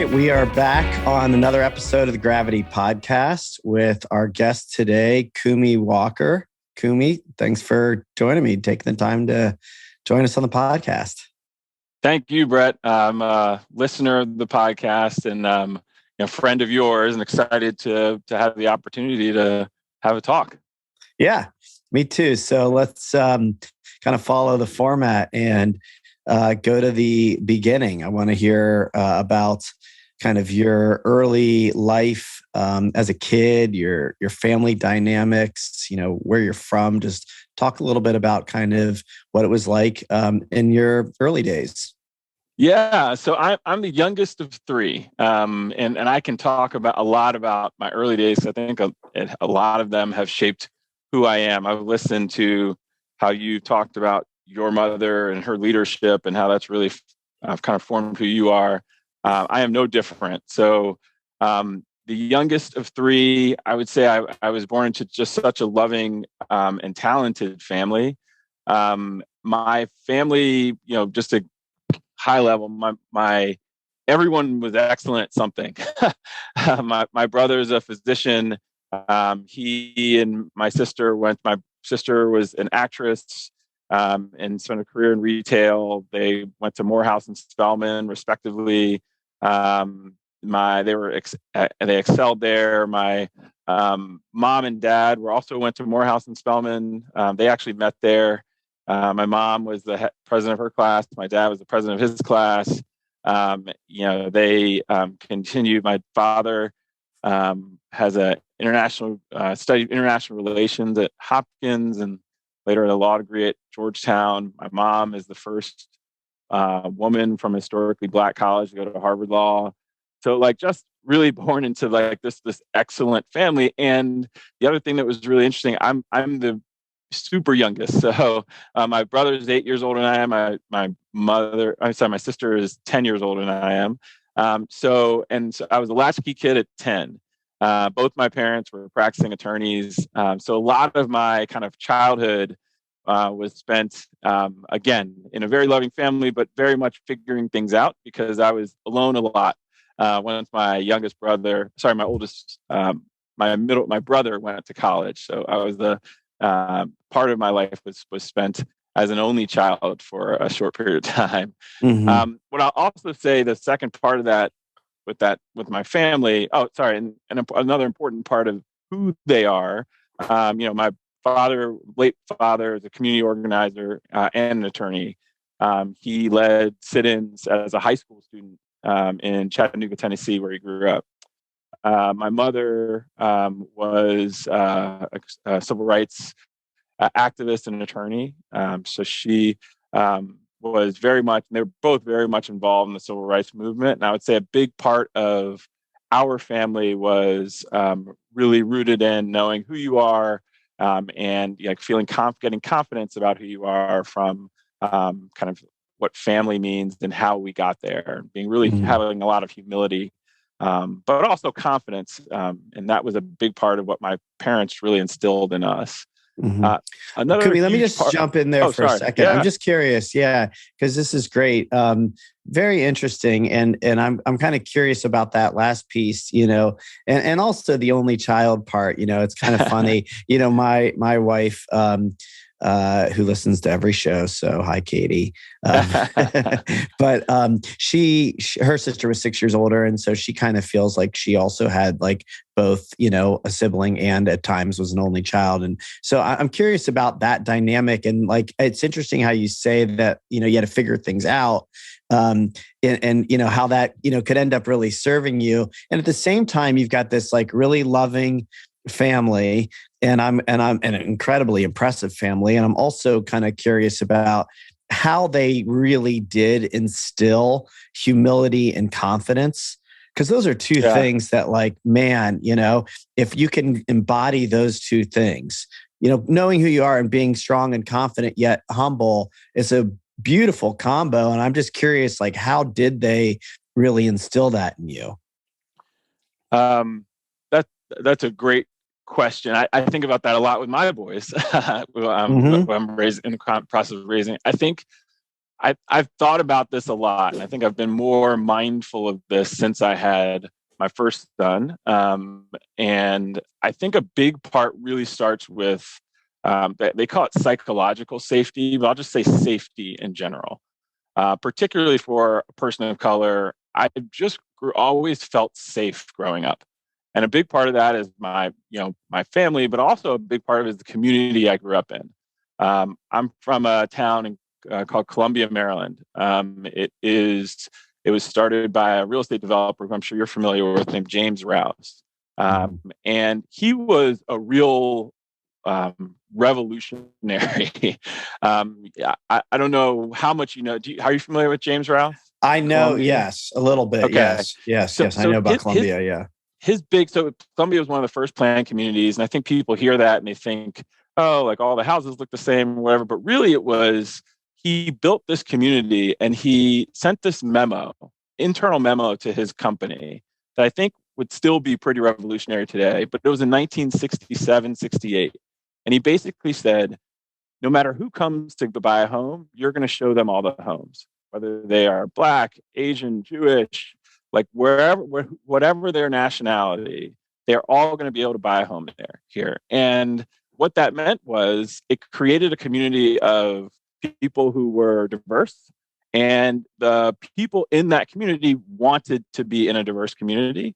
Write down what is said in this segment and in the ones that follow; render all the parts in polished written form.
right, we are back on another episode of the Gravity Podcast with our guest today, Kumi Walker. Kumi, thanks for joining me, taking the time to join us on the podcast. Thank you, Brett. I'm a listener of the podcast and a friend of yours, and excited to have the opportunity to have a talk. Yeah, me too. So let's kind of follow the format and go to the beginning. I want to hear about kind of your early life as a kid, your family dynamics, where you're from. Just talk a little bit about kind of what it was like in your early days. Yeah, so I'm the youngest of three, and I can talk a lot about my early days. I think a lot of them have shaped who I am. I've listened to how you talked about your mother and her leadership and how that's really kind of formed who you are. I am no different. So the youngest of three, I would say I was born into just such a loving and talented family. My family, just a high level, my everyone was excellent at something. My brother's a physician. He and my sister was an actress. And spent a career in retail. They went to Morehouse and Spelman, respectively. They excelled there. My mom and dad went to Morehouse and Spelman. They actually met there. My mom was the president of her class. My dad was the president of his class. They continued. My father has studied international relations at Hopkins and later a law degree at Georgetown. My mom is the first woman from a historically Black college to go to Harvard Law. So just really born into this excellent family. And the other thing that was really interesting, I'm the super youngest. So my brother is 8 years older than I am. My sister is 10 years older than I am. So I was a latchkey kid at 10. Both my parents were practicing attorneys. So a lot of my kind of childhood was spent, again, in a very loving family, but very much figuring things out because I was alone a lot. Once my brother went to college. So I was part of my life was spent as an only child for a short period of time. Mm-hmm. What I'll also say, the second part of that, with my family. Oh, sorry. And another important part of who they are. My late father, is a community organizer and an attorney. He led sit-ins as a high school student in Chattanooga, Tennessee, where he grew up. My mother was a civil rights activist and an attorney. So she was they were both very much involved in the civil rights movement. And I would say a big part of our family was really rooted in knowing who you are and getting confidence about who you are from kind of what family means and how we got there, being really having a lot of humility, but also confidence. And that was a big part of what my parents really instilled in us. Kumi, let me just jump in there for a second. Yeah. I'm just curious, because this is great, very interesting, and I'm kind of curious about that last piece, and also the only child part. It's kind of funny. My wife, who listens to every show. So hi, Katie. But her sister was 6 years older. And so she kind of feels like she also had both, a sibling and at times was an only child. And so I'm curious about that dynamic. And it's interesting how you say that, you had to figure things out. And how that, could end up really serving you. And at the same time, you've got this really loving family, and I'm an incredibly impressive family. And I'm also kind of curious about how they really did instill humility and confidence, because those are two things that if you can embody those two things, knowing who you are and being strong and confident yet humble is a beautiful combo. And I'm just curious, how did they really instill that in you? That's a great question. I think about that a lot with my boys. I'm raised in the process of raising. I think I've thought about this a lot, and I think I've been more mindful of this since I had my first son. And I think a big part really starts with, they call it psychological safety, but I'll just say safety in general. Particularly for a person of color, I just always felt safe growing up. And a big part of that is my family, but also a big part of it is the community I grew up in. I'm from a town called Columbia, Maryland. It was started by a real estate developer who I'm sure you're familiar with, named James Rouse. And he was a real revolutionary. I don't know how much you know. Are you familiar with James Rouse? I know, Columbia? Yes, a little bit. Okay. Yes. I know about Columbia. So Columbia was one of the first planned communities, and I think people hear that and they think, oh, like all the houses look the same or whatever. But really, it was he built this community and he sent this internal memo to his company that I think would still be pretty revolutionary today. But it was in 1967, 68. And he basically said, no matter who comes to buy a home, you're going to show them all the homes, whether they are Black, Asian, Jewish, like whatever their nationality, they're all going to be able to buy a home here. And what that meant was it created a community of people who were diverse, and the people in that community wanted to be in a diverse community.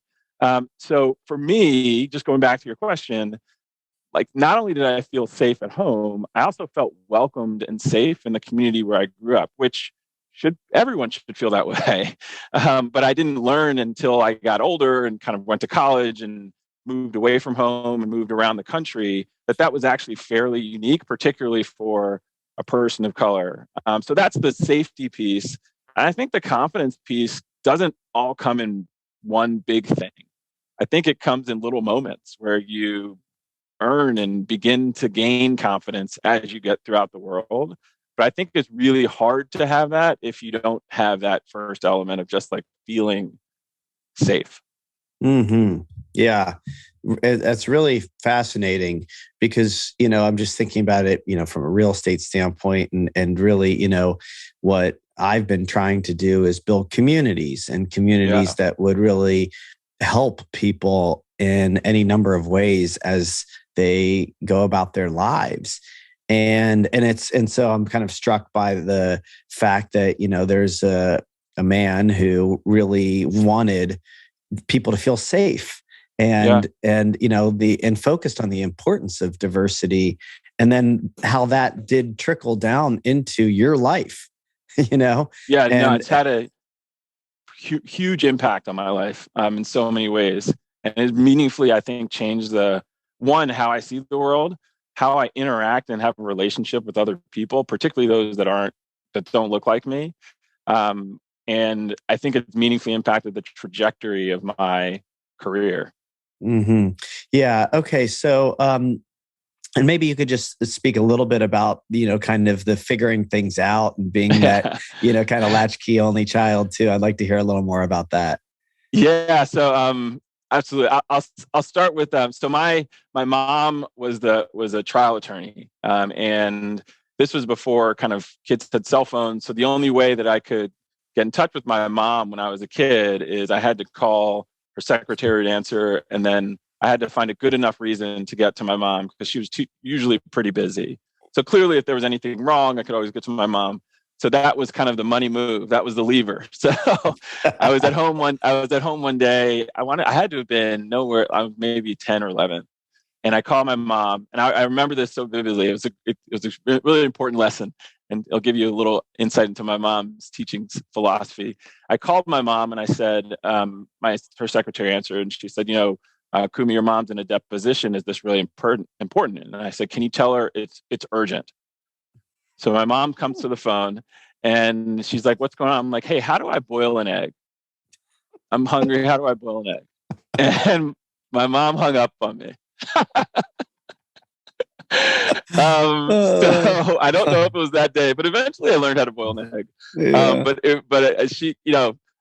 So for me, just going back to your question, like not only did I feel safe at home, I also felt welcomed and safe in the community where I grew up, which everyone should feel that way. But I didn't learn until I got older and kind of went to college and moved away from home and moved around the country, that was actually fairly unique, particularly for a person of color. So that's the safety piece. And I think the confidence piece doesn't all come in one big thing. I think it comes in little moments where you earn and begin to gain confidence as you get throughout the world. But I think it's really hard to have that if you don't have that first element of just like feeling safe. Mm-hmm. Yeah. That's really fascinating because, I'm just thinking about it, from a real estate standpoint and really, what I've been trying to do is build communities that would really help people in any number of ways as they go about their lives. And so I'm kind of struck by the fact that, there's a man who really wanted people to feel safe and focused on the importance of diversity, and then how that did trickle down into your life, it's had a huge impact on my life in so many ways, and it meaningfully, I think, changed how I see the world, how I interact and have a relationship with other people, particularly those that don't look like me. And I think it's meaningfully impacted the trajectory of my career. Mm-hmm. Yeah. Okay. So, and maybe you could just speak a little bit about, kind of the figuring things out and being that, kind of latchkey only child too. I'd like to hear a little more about that. Yeah. So, absolutely. I'll start with so my mom was a trial attorney, and this was before kind of kids had cell phones. So the only way that I could get in touch with my mom when I was a kid is I had to call her secretary to answer, and then I had to find a good enough reason to get to my mom because she was usually pretty busy. So clearly, if there was anything wrong, I could always get to my mom. So that was kind of the money move. That was the lever. So I was at home one day. I had to have been nowhere. I was maybe 10 or 11. And I called my mom, and I remember this so vividly. It was a really important lesson, and it'll give you a little insight into my mom's teaching philosophy. I called my mom and I said, her secretary answered, and she said, Kumi, your mom's in a deposition. Is this really important? And I said, can you tell her it's urgent? So my mom comes to the phone and she's like, what's going on? I'm like, hey, how do I boil an egg? I'm hungry. How do I boil an egg? And my mom hung up on me. So I don't know if it was that day, but eventually I learned how to boil an egg. Yeah. She,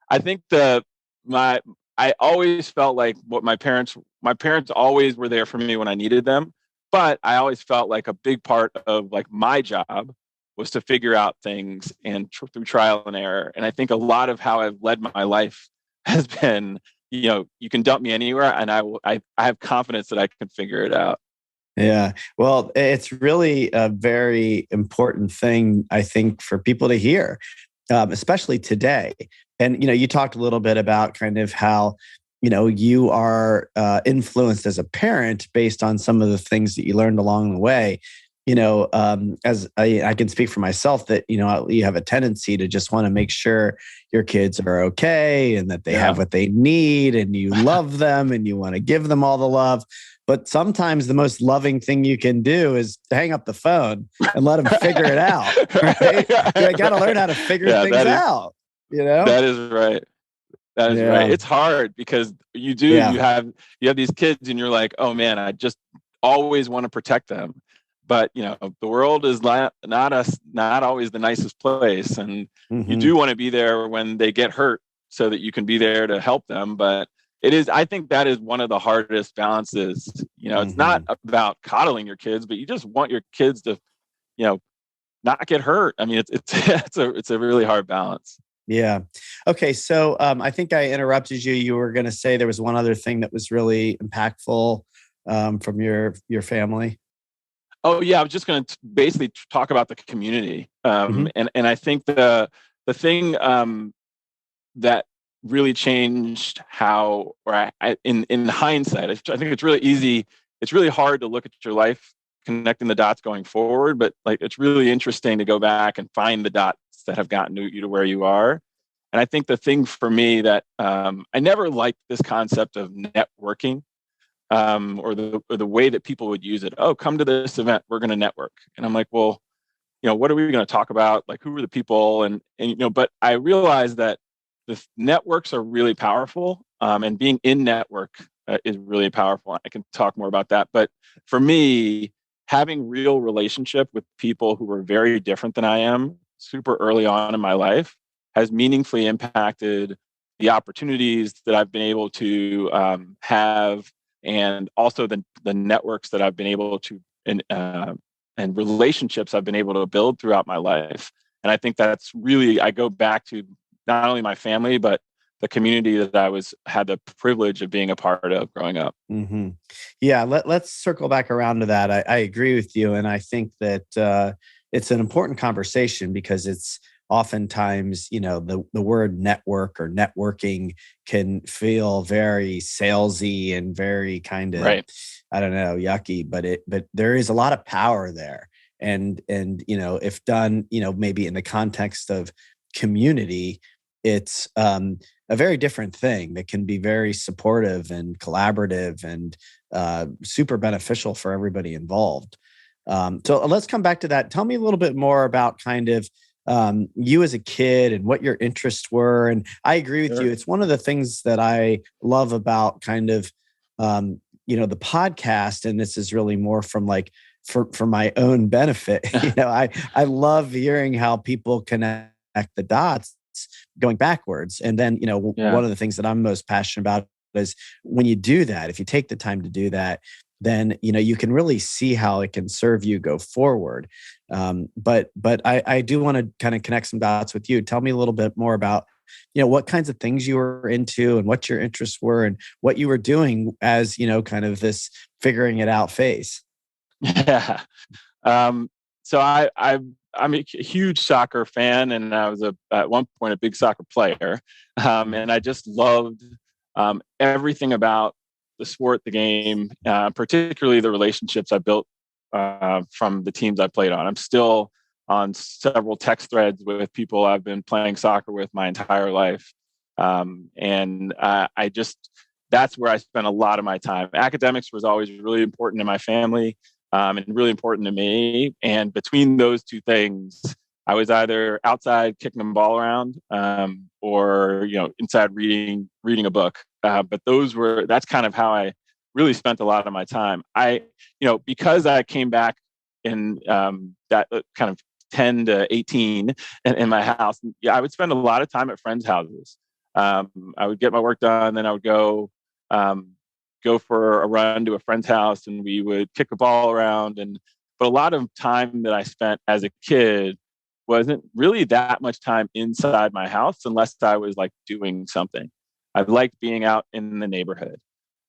I think I always felt like my parents always were there for me when I needed them. But I always felt like a big part of like my job was to figure out things and through trial and error. And I think a lot of how I've led my life has been, you can dump me anywhere and I have confidence that I can figure it out. Yeah. Well, it's really a very important thing, I think, for people to hear, especially today. And, you talked a little bit about kind of how, you are influenced as a parent based on some of the things that you learned along the way. As I can speak for myself that, you have a tendency to just want to make sure your kids are okay and that they have what they need and you love them and you want to give them all the love. But sometimes the most loving thing you can do is hang up the phone and let them figure it out. Right? You got to learn how to figure things out. That is right. That is right. It's hard because you have these kids and you're like, oh man, I just always want to protect them. But the world is not always the nicest place, and you do want to be there when they get hurt so that you can be there to help them. But I think that is one of the hardest balances. It's not about coddling your kids, but you just want your kids to, not get hurt. I mean, it's a really hard balance. Yeah. Okay. So I think I interrupted you. You were going to say there was one other thing that was really impactful from your family. Oh yeah, I was just going to basically talk about the community, and I think the thing that really changed how, or in hindsight, I think it's really easy. It's really hard to look at your life connecting the dots going forward, but it's really interesting to go back and find the dots that have gotten you to where you are. And I think the thing for me that I never liked this concept of networking. Or the way that people would use it. Oh, come to this event, we're going to network. And I'm like, well, what are we going to talk about? Like, who are the people? And but I realized that the networks are really powerful, and being in network is really powerful. I can talk more about that. But for me, having real relationship with people who are very different than I am, super early on in my life, has meaningfully impacted the opportunities that I've been able to have, and also the networks that I've been able to and relationships I've been able to build throughout my life. And I think that's really, I go back to not only my family, but the community that I had the privilege of being a part of growing up. Mm-hmm. Yeah, let's circle back around to that. I agree with you. And I think that it's an important conversation because it's oftentimes, the word network or networking can feel very salesy and very kind of, right. I don't know, yucky, but there is a lot of power there. And if done, maybe in the context of community, it's a very different thing that can be very supportive and collaborative and super beneficial for everybody involved. So let's come back to that. Tell me a little bit more about kind of you as a kid and what your interests were. And I agree with you. It's one of the things that I love about kind of, the podcast. And this is really more from for my own benefit. I love hearing how people connect the dots going backwards. And then, one of the things that I'm most passionate about is when you do that, if you take the time to do that, then you can really see how it can serve you go forward. But I do want to kind of connect some dots with you. Tell me a little bit more about what kinds of things you were into and what your interests were and what you were doing as kind of this figuring it out phase. Yeah. So I'm a huge soccer fan, and I was at one point a big soccer player, and I just loved everything about the sport, the game, particularly the relationships I built from the teams I played on. I'm still on several text threads with people I've been playing soccer with my entire life. And that's where I spent a lot of my time. Academics was always really important to my family, and really important to me. And between those two things, I was either outside kicking the ball around, or inside reading a book. But that's kind of how I really spent a lot of my time. Because I came back in that kind of 10 to 18 in my house. Yeah, I would spend a lot of time at friends' houses. I would get my work done, then I would go for a run to a friend's house, and we would kick the ball around. But a lot of time that I spent as a kid wasn't really that much time inside my house unless I was like doing something. I liked being out in the neighborhood.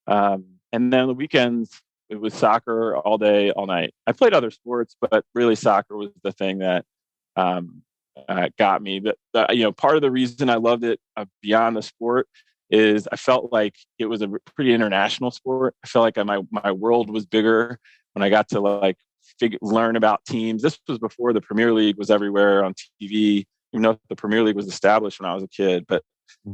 And then the weekends, it was soccer all day, all night. I played other sports, but really soccer was the thing that got me. But part of the reason I loved it beyond the sport is I felt like it was a pretty international sport. I felt like my world was bigger when I got to like learn about teams. This was before the Premier League was everywhere on TV. Even though the Premier League was established when I was a kid, but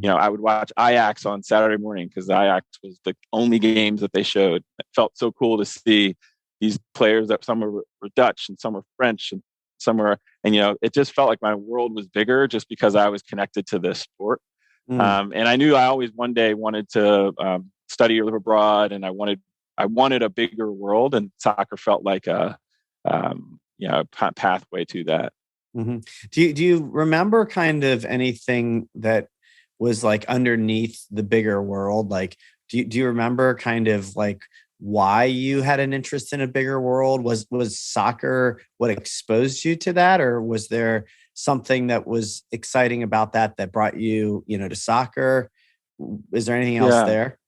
I would watch Ajax on Saturday morning because Ajax was the only games that they showed. It felt so cool to see these players that some were Dutch and some were French and some were, and it just felt like my world was bigger just because I was connected to this sport. And I knew I always one day wanted to study or live abroad, and I wanted a bigger world, and soccer felt like a pathway to that. Mm-hmm. Do you remember kind of anything that was like underneath the bigger world? Like, do you remember kind of like why you had an interest in a bigger world? Was soccer what exposed you to that, or was there something that was exciting about that brought you, to soccer? Is there anything else there?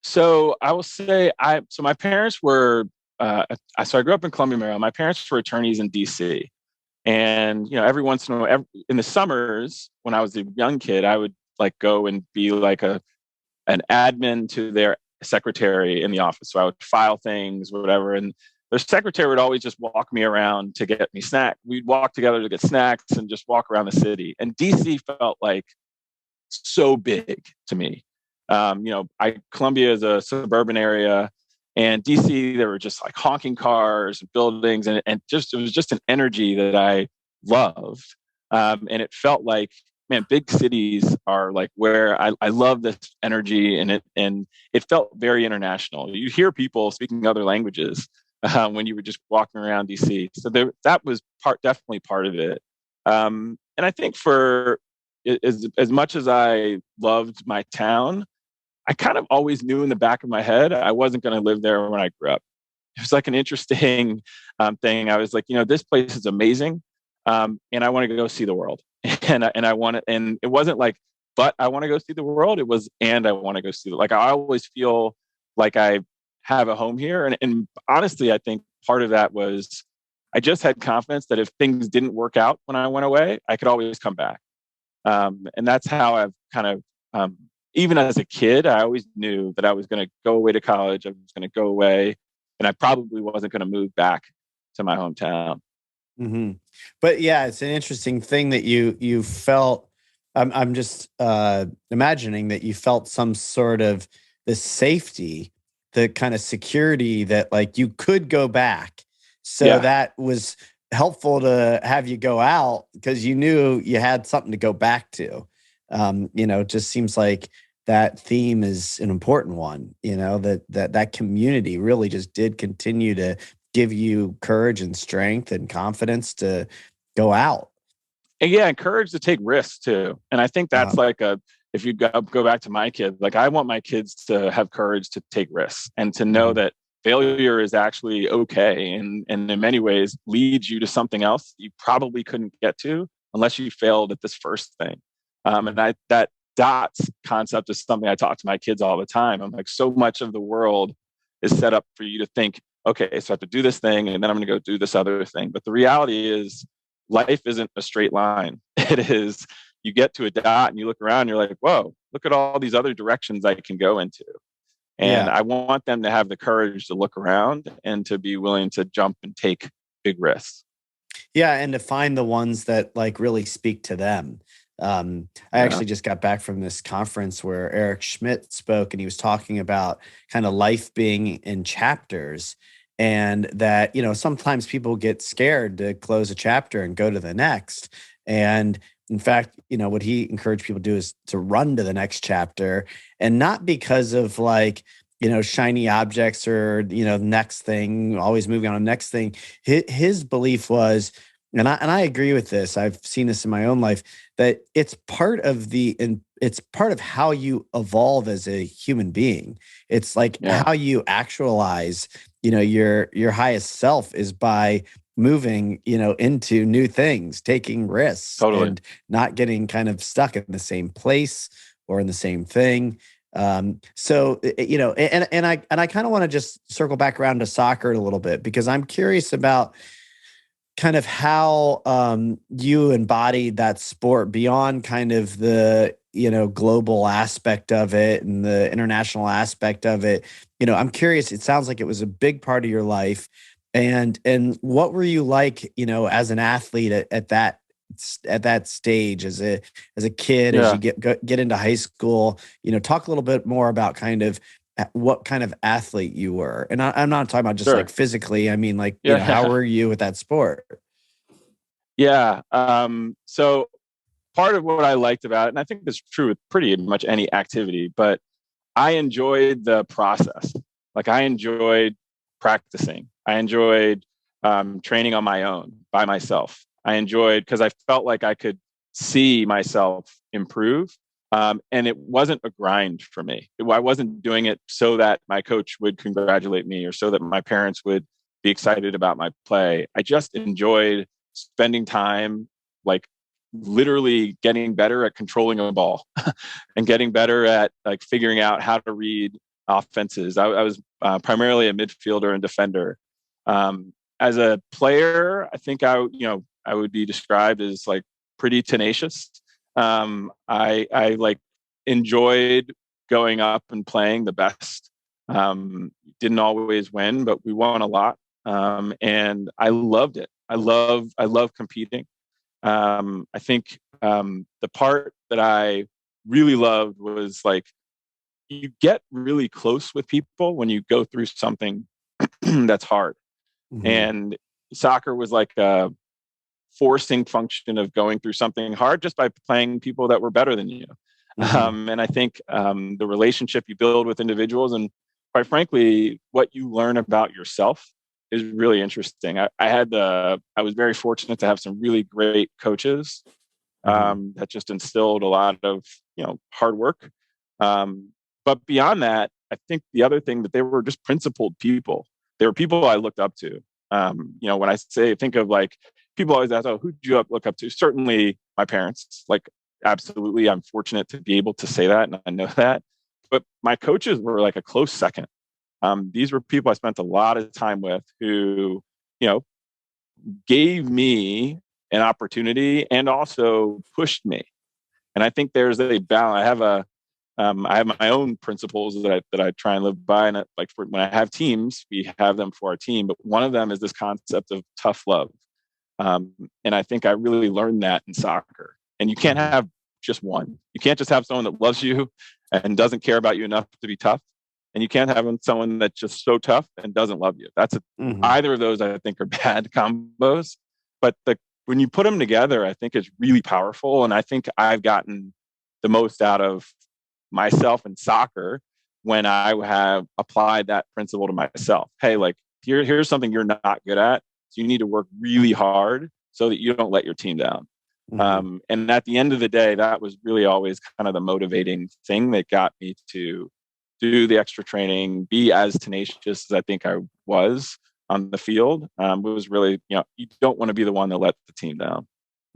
So I will say, so my parents were, so I grew up in Columbia, Maryland. My parents were attorneys in DC. And, every once in a while, in the summers, when I was a young kid, I would like go and be like an admin to their secretary in the office. So I would file things, whatever. And their secretary would always just walk me around to get me snacks. We'd walk together to get snacks and just walk around the city. And DC felt like so big to me. Columbia is a suburban area, and DC, there were just like honking cars and buildings, and it was just an energy that I loved. And it felt like, man, big cities are like where I love this energy, and it felt very international. You hear people speaking other languages when you were just walking around DC. So that was definitely part of it. And I think for as much as I loved my town, I kind of always knew in the back of my head I wasn't going to live there when I grew up. It was like an interesting thing. I was like, this place is amazing, and I want to go see the world. And I want to, and it wasn't like, but I want to go see the world. It was, and I want to go see like I always feel like I have a home here. And honestly, I think part of that was I just had confidence that if things didn't work out when I went away, I could always come back. And that's how I've kind of even as a kid, I always knew that I was going to go away to college. I was going to go away, and I probably wasn't going to move back to my hometown. Mm-hmm. But yeah, it's an interesting thing that you felt. I'm just imagining that you felt some sort of the safety, the kind of security that like you could go back. So that was helpful to have you go out because you knew you had something to go back to. It just seems like that theme is an important one, that community really just did continue to give you courage and strength and confidence to go out. And courage to take risks too. And I think that's if you go back to my kids, like I want my kids to have courage to take risks and to know that failure is actually okay. And in many ways leads you to something else you probably couldn't get to unless you failed at this first thing. And that dots concept is something I talk to my kids all the time. I'm like, so much of the world is set up for you to think, okay, so I have to do this thing and then I'm going to go do this other thing. But the reality is life isn't a straight line. It is, you get to a dot and you look around and you're like, whoa, look at all these other directions I can go into. And I want them to have the courage to look around and to be willing to jump and take big risks. Yeah. And to find the ones that like really speak to them. I actually just got back from this conference where Eric Schmidt spoke, and he was talking about kind of life being in chapters, and that, sometimes people get scared to close a chapter and go to the next. And in fact, what he encouraged people to do is to run to the next chapter, and not because of like, shiny objects or, next thing, always moving on to the next thing. His belief was, and I agree with this. I've seen this in my own life, that it's part of how you evolve as a human being. It's like how you actualize your highest self is by moving, into new things, taking risks, Totally. and not getting kind of stuck in the same place or in the same thing. So, and I kind of want to just circle back around to soccer a little bit, because I'm curious about kind of how you embodied that sport beyond kind of the global aspect of it and the international aspect of it. I'm curious, it sounds like it was a big part of your life. And what were you like, as an athlete at that stage, as a kid, as you get into high school? Talk a little bit more about kind of what kind of athlete you were. And I'm not talking about just Sure. like physically. I mean, like, how were you with that sport? Yeah. So part of what I liked about it, and I think this is true with pretty much any activity, but I enjoyed the process. Like, I enjoyed practicing. I enjoyed training on my own by myself. I enjoyed, because I felt like I could see myself improve. And it wasn't a grind for me. I wasn't doing it so that my coach would congratulate me or so that my parents would be excited about my play. I just enjoyed spending time, like, literally getting better at controlling a ball and getting better at like figuring out how to read offenses. I was primarily a midfielder and defender. As a player, I think I would be described as like pretty tenacious. I like enjoyed going up and playing the best. Didn't always win, but we won a lot. And I loved it. I love competing. I think the part that I really loved was like, you get really close with people when you go through something that's hard. Mm-hmm. And soccer was like a forcing function of going through something hard just by playing people that were better than you. Mm-hmm. And I think the relationship you build with individuals, and quite frankly, what you learn about yourself, is really interesting. I was very fortunate to have some really great coaches that just instilled a lot of hard work. But beyond that, I think the other thing, that they were just principled people. They were people I looked up to. When I think of like, people always ask, "Oh, who did you look up to?" Certainly my parents. Like, absolutely, I'm fortunate to be able to say that, and I know that. But my coaches were like a close second. These were people I spent a lot of time with who, gave me an opportunity and also pushed me. And I think there's a balance. I have my own principles that I try and live by. And when I have teams, we have them for our team. But one of them is this concept of tough love. And I think I really learned that in soccer. And you can't have just one. You can't just have someone that loves you and doesn't care about you enough to be tough. And you can't have someone that's just so tough and doesn't love you. Either of those, I think, are bad combos. But when you put them together, I think it's really powerful. And I think I've gotten the most out of myself in soccer when I have applied that principle to myself. Hey, like, here's something you're not good at. So you need to work really hard so that you don't let your team down. Mm-hmm. And at the end of the day, that was really always kind of the motivating thing that got me to do the extra training, be as tenacious as I think I was on the field. It was really, you don't want to be the one that let the team down.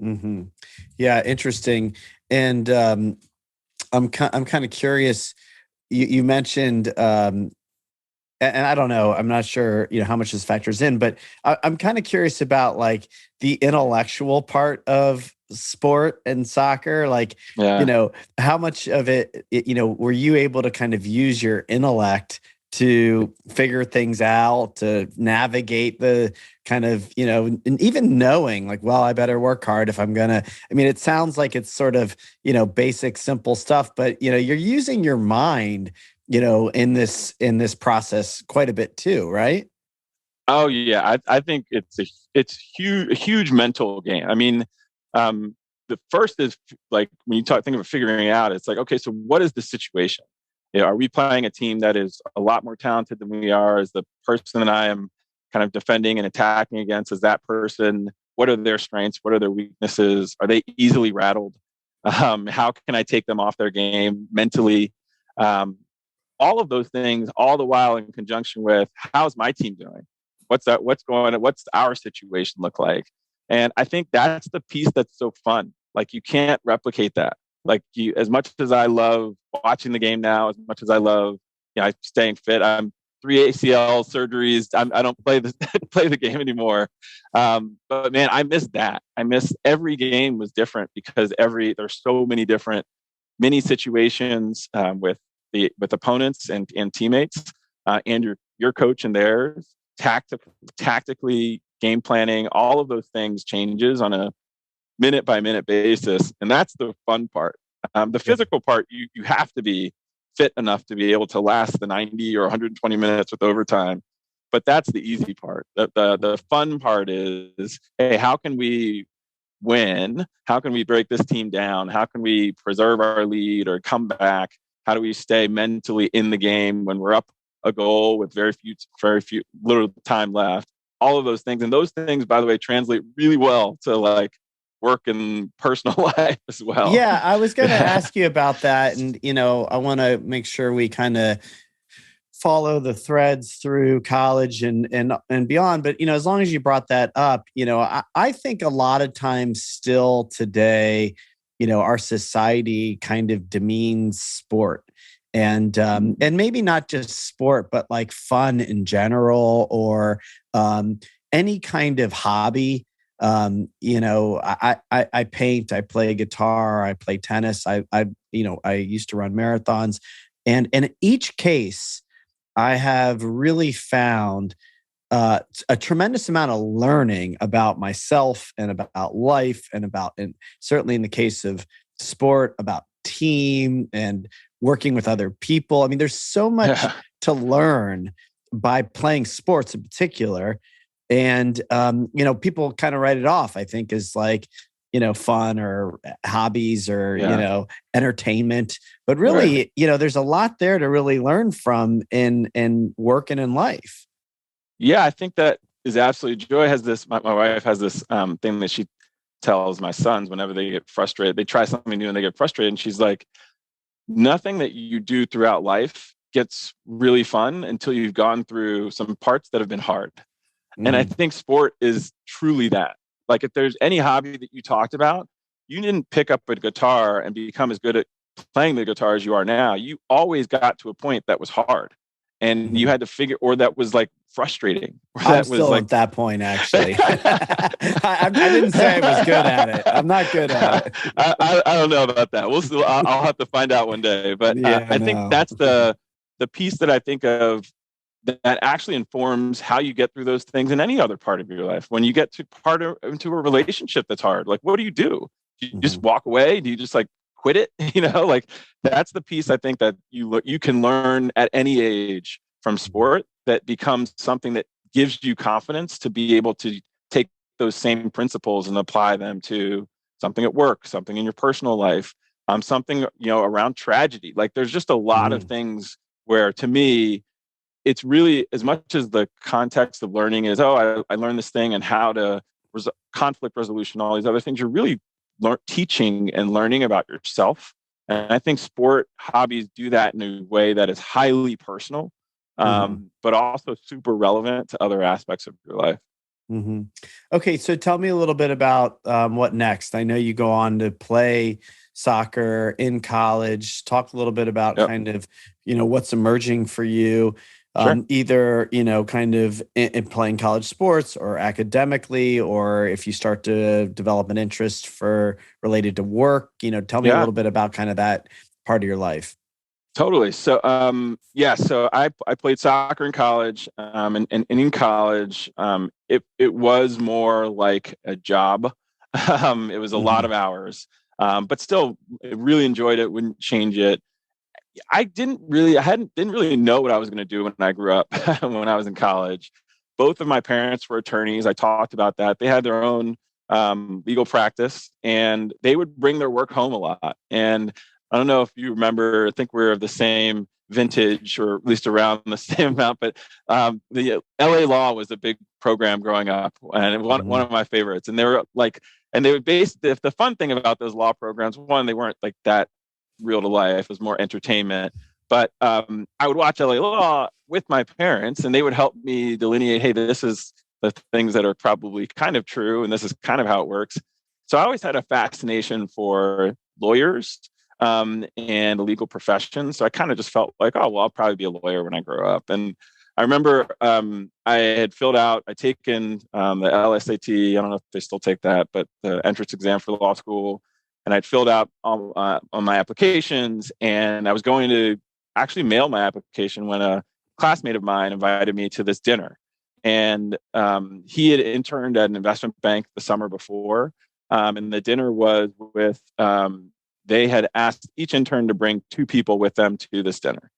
Mm-hmm. Yeah, interesting. And I'm kind of curious. You mentioned, and I don't know, I'm not sure, how much this factors in, but I'm kind of curious about like the intellectual part of sport and soccer. Like, how much of it, were you able to kind of use your intellect to figure things out, to navigate the kind of, and even knowing like, well, I better work hard if I'm gonna. I mean, it sounds like it's sort of, basic, simple stuff, but you're using your mind, in this process quite a bit too, right? Oh yeah, I think it's a huge mental game. I mean, the first is like, when you think of figuring it out, it's like, okay, so what is the situation? Are we playing a team that is a lot more talented than we are? Is the person that I am kind of defending and attacking against, is that person? What are their strengths? What are their weaknesses? Are they easily rattled? How can I take them off their game mentally? all of those things, all the while in conjunction with how's my team doing? What's going on? What's our situation look like? And I think that's the piece that's so fun. Like you can't replicate that. Like as much as I love watching the game now, as much as I love, staying fit, I'm 3 ACL surgeries. I don't play the game anymore. But man, I miss that. I miss every game was different because there's so many different mini situations with opponents and teammates and your coach and theirs. Tactically, game planning, all of those things changes on a minute by minute basis, and that's the fun part. The physical part, you have to be fit enough to be able to last the 90 or 120 minutes with overtime, but that's the easy part. The fun part is, hey, how can we win? How can we break this team down? How can we preserve our lead or come back? How do we stay mentally in the game when we're up a goal with very few little time left? All of those things, and those things, by the way, translate really well to like work and personal life as well. Yeah, I was going to ask you about that, and I want to make sure we kind of follow the threads through college and beyond. But as long as you brought that up, I think a lot of times still today, our society kind of demeans sport. And maybe not just sport, but like fun in general, or any kind of hobby. I paint, I play guitar, I play tennis. I used to run marathons, and in each case, I have really found a tremendous amount of learning about myself and about life, and certainly in the case of sport, about team and working with other people. I mean, there's so much to learn by playing sports in particular. And, people kind of write it off, I think, as like, fun or hobbies or, entertainment. But really, there's a lot there to really learn from in working in life. Yeah, I think that is absolutely. Joy has this, my wife has this thing that she tells my sons whenever they get frustrated. They try something new and they get frustrated. And she's like, nothing that you do throughout life gets really fun until you've gone through some parts that have been hard. And I think sport is truly that. Like if there's any hobby that you talked about, you didn't pick up a guitar and become as good at playing the guitar as you are now. You always got to a point that was hard and you had to figure, or that was like frustrating. I'm still at that point, actually. I didn't say I was good at it. I'm not good at it. I don't know about that. I'll have to find out one day. But I think that's the piece that I think of that actually informs how you get through those things in any other part of your life. When you get into a relationship that's hard, like what do? Do you just walk away? Do you just like quit it? Like that's the piece I think that you can learn at any age from sport that becomes something that gives you confidence to be able to take those same principles and apply them to something at work, something in your personal life, something, around tragedy. Like there's just a lot of things where to me, it's really, as much as the context of learning is, I learned this thing and how to conflict resolution, all these other things, you're really teaching and learning about yourself. And I think sport hobbies do that in a way that is highly personal, but also super relevant to other aspects of your life. Okay, so tell me a little bit about what next. I know you go on to play soccer in college. Talk a little bit about kind of, what's emerging for you. Either, kind of in playing college sports or academically, or if you start to develop an interest related to work, tell me a little bit about kind of that part of your life. Totally. So, so I played soccer in college, and in college, it was more like a job. It was a lot of hours, but still really enjoyed it. Wouldn't change it. I didn't really know what I was going to do when I grew up. When I was in college, both of my parents were attorneys. I talked about that. They had their own legal practice, and they would bring their work home a lot. And I don't know if you remember. I think we're of the same vintage, or at least around the same amount. But the LA Law was a big program growing up, and one of my favorites. And they were like, and they would the fun thing about those law programs. One, they weren't like that real to life. It was more entertainment, But I would watch LA Law with my parents, and they would help me delineate, hey, this is the things that are probably kind of true, and this is kind of how it works. So I always had a fascination for lawyers and the legal profession. So I kind of just felt like, oh, well, I'll probably be a lawyer when I grow up. And I remember I'd taken the LSAT. I don't know if they still take that, but the entrance exam for law school. And I'd filled out on my applications, and I was going to actually mail my application when a classmate of mine invited me to this dinner. And he had interned at an investment bank the summer before. And the dinner was with, they had asked each intern to bring 2 people with them to this dinner.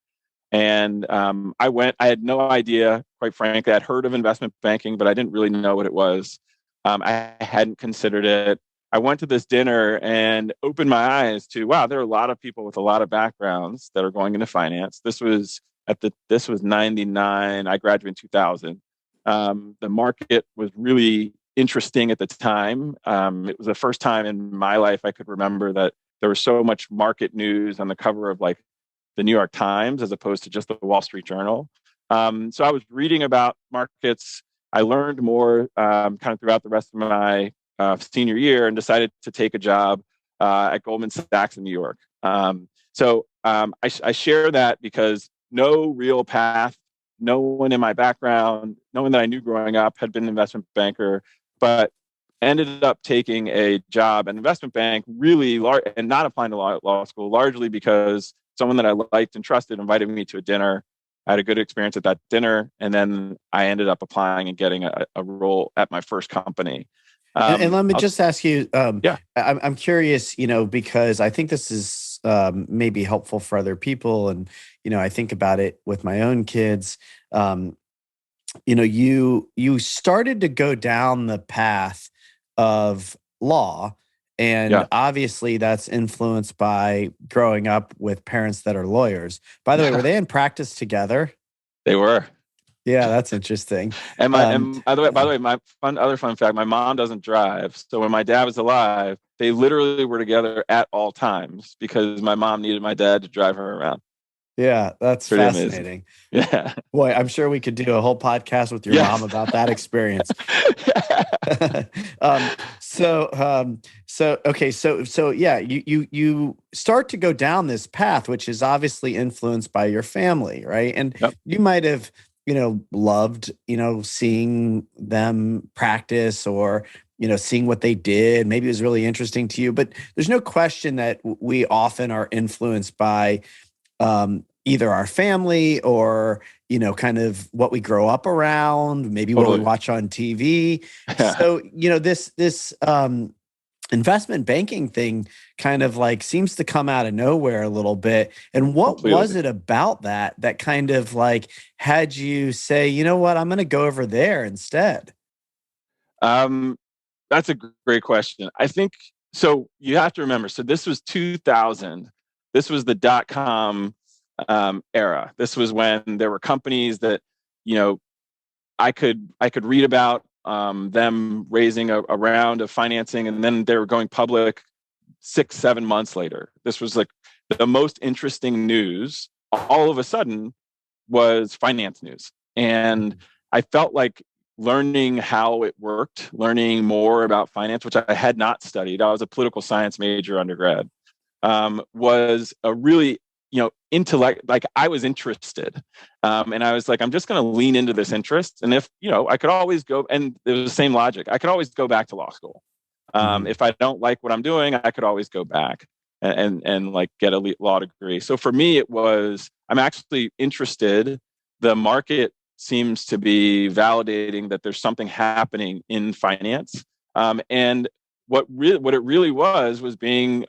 And I went. I had no idea, quite frankly. I'd heard of investment banking, but I didn't really know what it was. I hadn't considered it. I went to this dinner and opened my eyes to, wow, there are a lot of people with a lot of backgrounds that are going into finance. This was 99. I graduated in 2000. The market was really interesting at the time. It was the first time in my life I could remember that there was so much market news on the cover of like the New York Times as opposed to just the Wall Street Journal. So I was reading about markets. I learned more kind of throughout the rest of my senior year, and decided to take a job at Goldman Sachs in New York. I share that because no real path, no one in my background, no one that I knew growing up had been an investment banker, but ended up taking a job at an investment bank, really large, and not applying to law school, largely because someone that I liked and trusted invited me to a dinner. I had a good experience at that dinner, and then I ended up applying and getting a role at my first company. And let me just ask you, yeah, I'm curious, because I think this is maybe helpful for other people. And, I think about it with my own kids. You started to go down the path of law. And obviously that's influenced by growing up with parents that are lawyers. By the way, were they in practice together? They were. Yeah, that's interesting. And by the way, my other fun fact: my mom doesn't drive, so when my dad was alive, they literally were together at all times because my mom needed my dad to drive her around. Yeah, that's pretty fascinating. Amazing. Yeah, boy, I'm sure we could do a whole podcast with your mom about that experience. So yeah, you start to go down this path, which is obviously influenced by your family, right? And you might have loved, seeing them practice or, seeing what they did. Maybe it was really interesting to you, but there's no question that we often are influenced by either our family or, kind of what we grow up around, maybe what we watch on TV. So, this investment banking thing kind of like seems to come out of nowhere a little bit. And what was it about that kind of like had you say, you know what, I'm going to go over there instead? That's a great question. I think, so you have to remember, so this was 2000. This was the .com era. This was when there were companies that, I could read about them raising a round of financing, and then they were going public 6-7 months later. This was like the most interesting news. All of a sudden was finance news. And I felt like learning how it worked, learning more about finance, which I had not studied. I was a political science major undergrad, was a really, intellect, like I was interested. And I was like, I'm just going to lean into this interest. And if, I could always go, and it was the same logic. I could always go back to law school. If I don't like what I'm doing, I could always go back and like get a law degree. So for me, it was, I'm actually interested. The market seems to be validating that there's something happening in finance. And what it really was being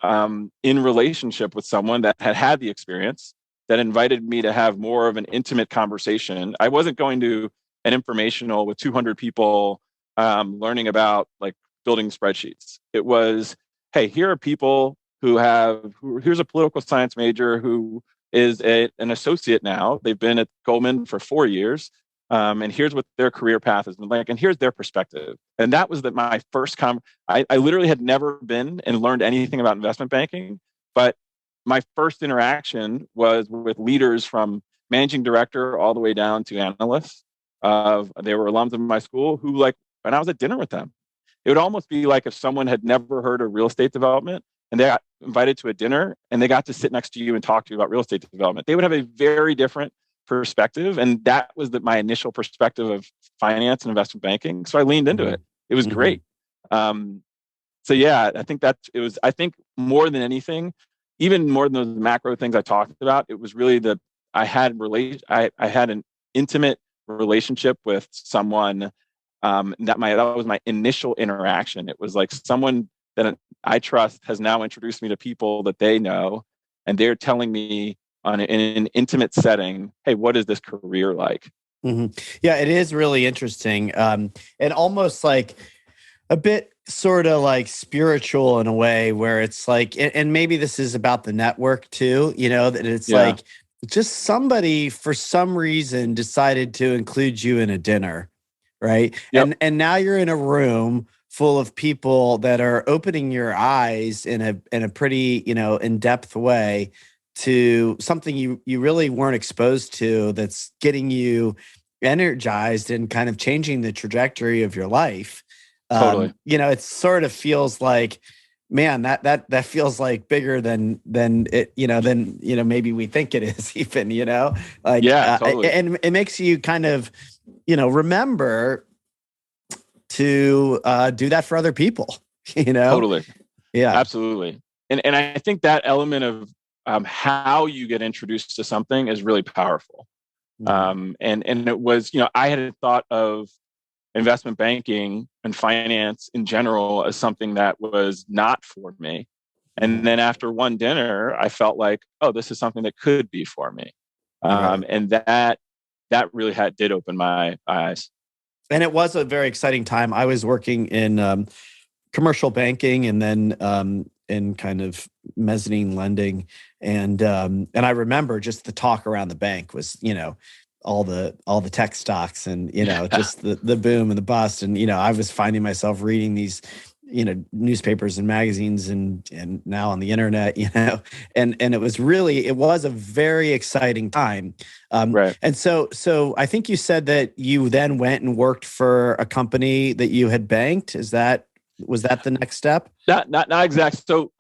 in relationship with someone that had the experience, that invited me to have more of an intimate conversation. I wasn't going to an informational with 200 people learning about like building spreadsheets. It was, hey, here are people here's a political science major who is an associate now. They've been at Goldman for 4 years. And here's what their career path has been like, and here's their perspective. And that was my first I literally had never been and learned anything about investment banking, but my first interaction was with leaders from managing director all the way down to analysts. They were alums of my school who, like, when I was at dinner with them, it would almost be like if someone had never heard of real estate development and they got invited to a dinner and they got to sit next to you and talk to you about real estate development. They would have a very different perspective. And that was my initial perspective of finance and investment banking. So I leaned into it. It was great. So yeah, I think I think more than anything, even more than those macro things I talked about, it was really that I had an intimate relationship with someone that was my initial interaction. It was like someone that I trust has now introduced me to people that they know, and they're telling me in an intimate setting, hey, what is this career like? Yeah, it is really interesting, and almost like a bit sort of like spiritual in a way, where it's like, and maybe this is about the network too, that it's like just somebody for some reason decided to include you in a dinner, right? Yep. And now you're in a room full of people that are opening your eyes in a pretty, in-depth way to something you really weren't exposed to, that's getting you energized and kind of changing the trajectory of your life. Totally. It sort of feels like, man, that feels like bigger than it, maybe we think it is even, like, totally. and it makes you kind of, remember to do that for other people, Totally. Yeah, absolutely. And I think that element of how you get introduced to something is really powerful. And it was, I had thought of investment banking and finance in general as something that was not for me. And then after one dinner, I felt like, oh, this is something that could be for me. And that really did open my eyes. And it was a very exciting time. I was working in commercial banking, and then in kind of mezzanine lending. And I remember just the talk around the bank was, all the tech stocks, and just the boom and the bust, and I was finding myself reading these newspapers and magazines, and now on the internet, and it was a very exciting time. Right. And so I think you said that you then went and worked for a company that you had banked. Was that the next step? Not exact. So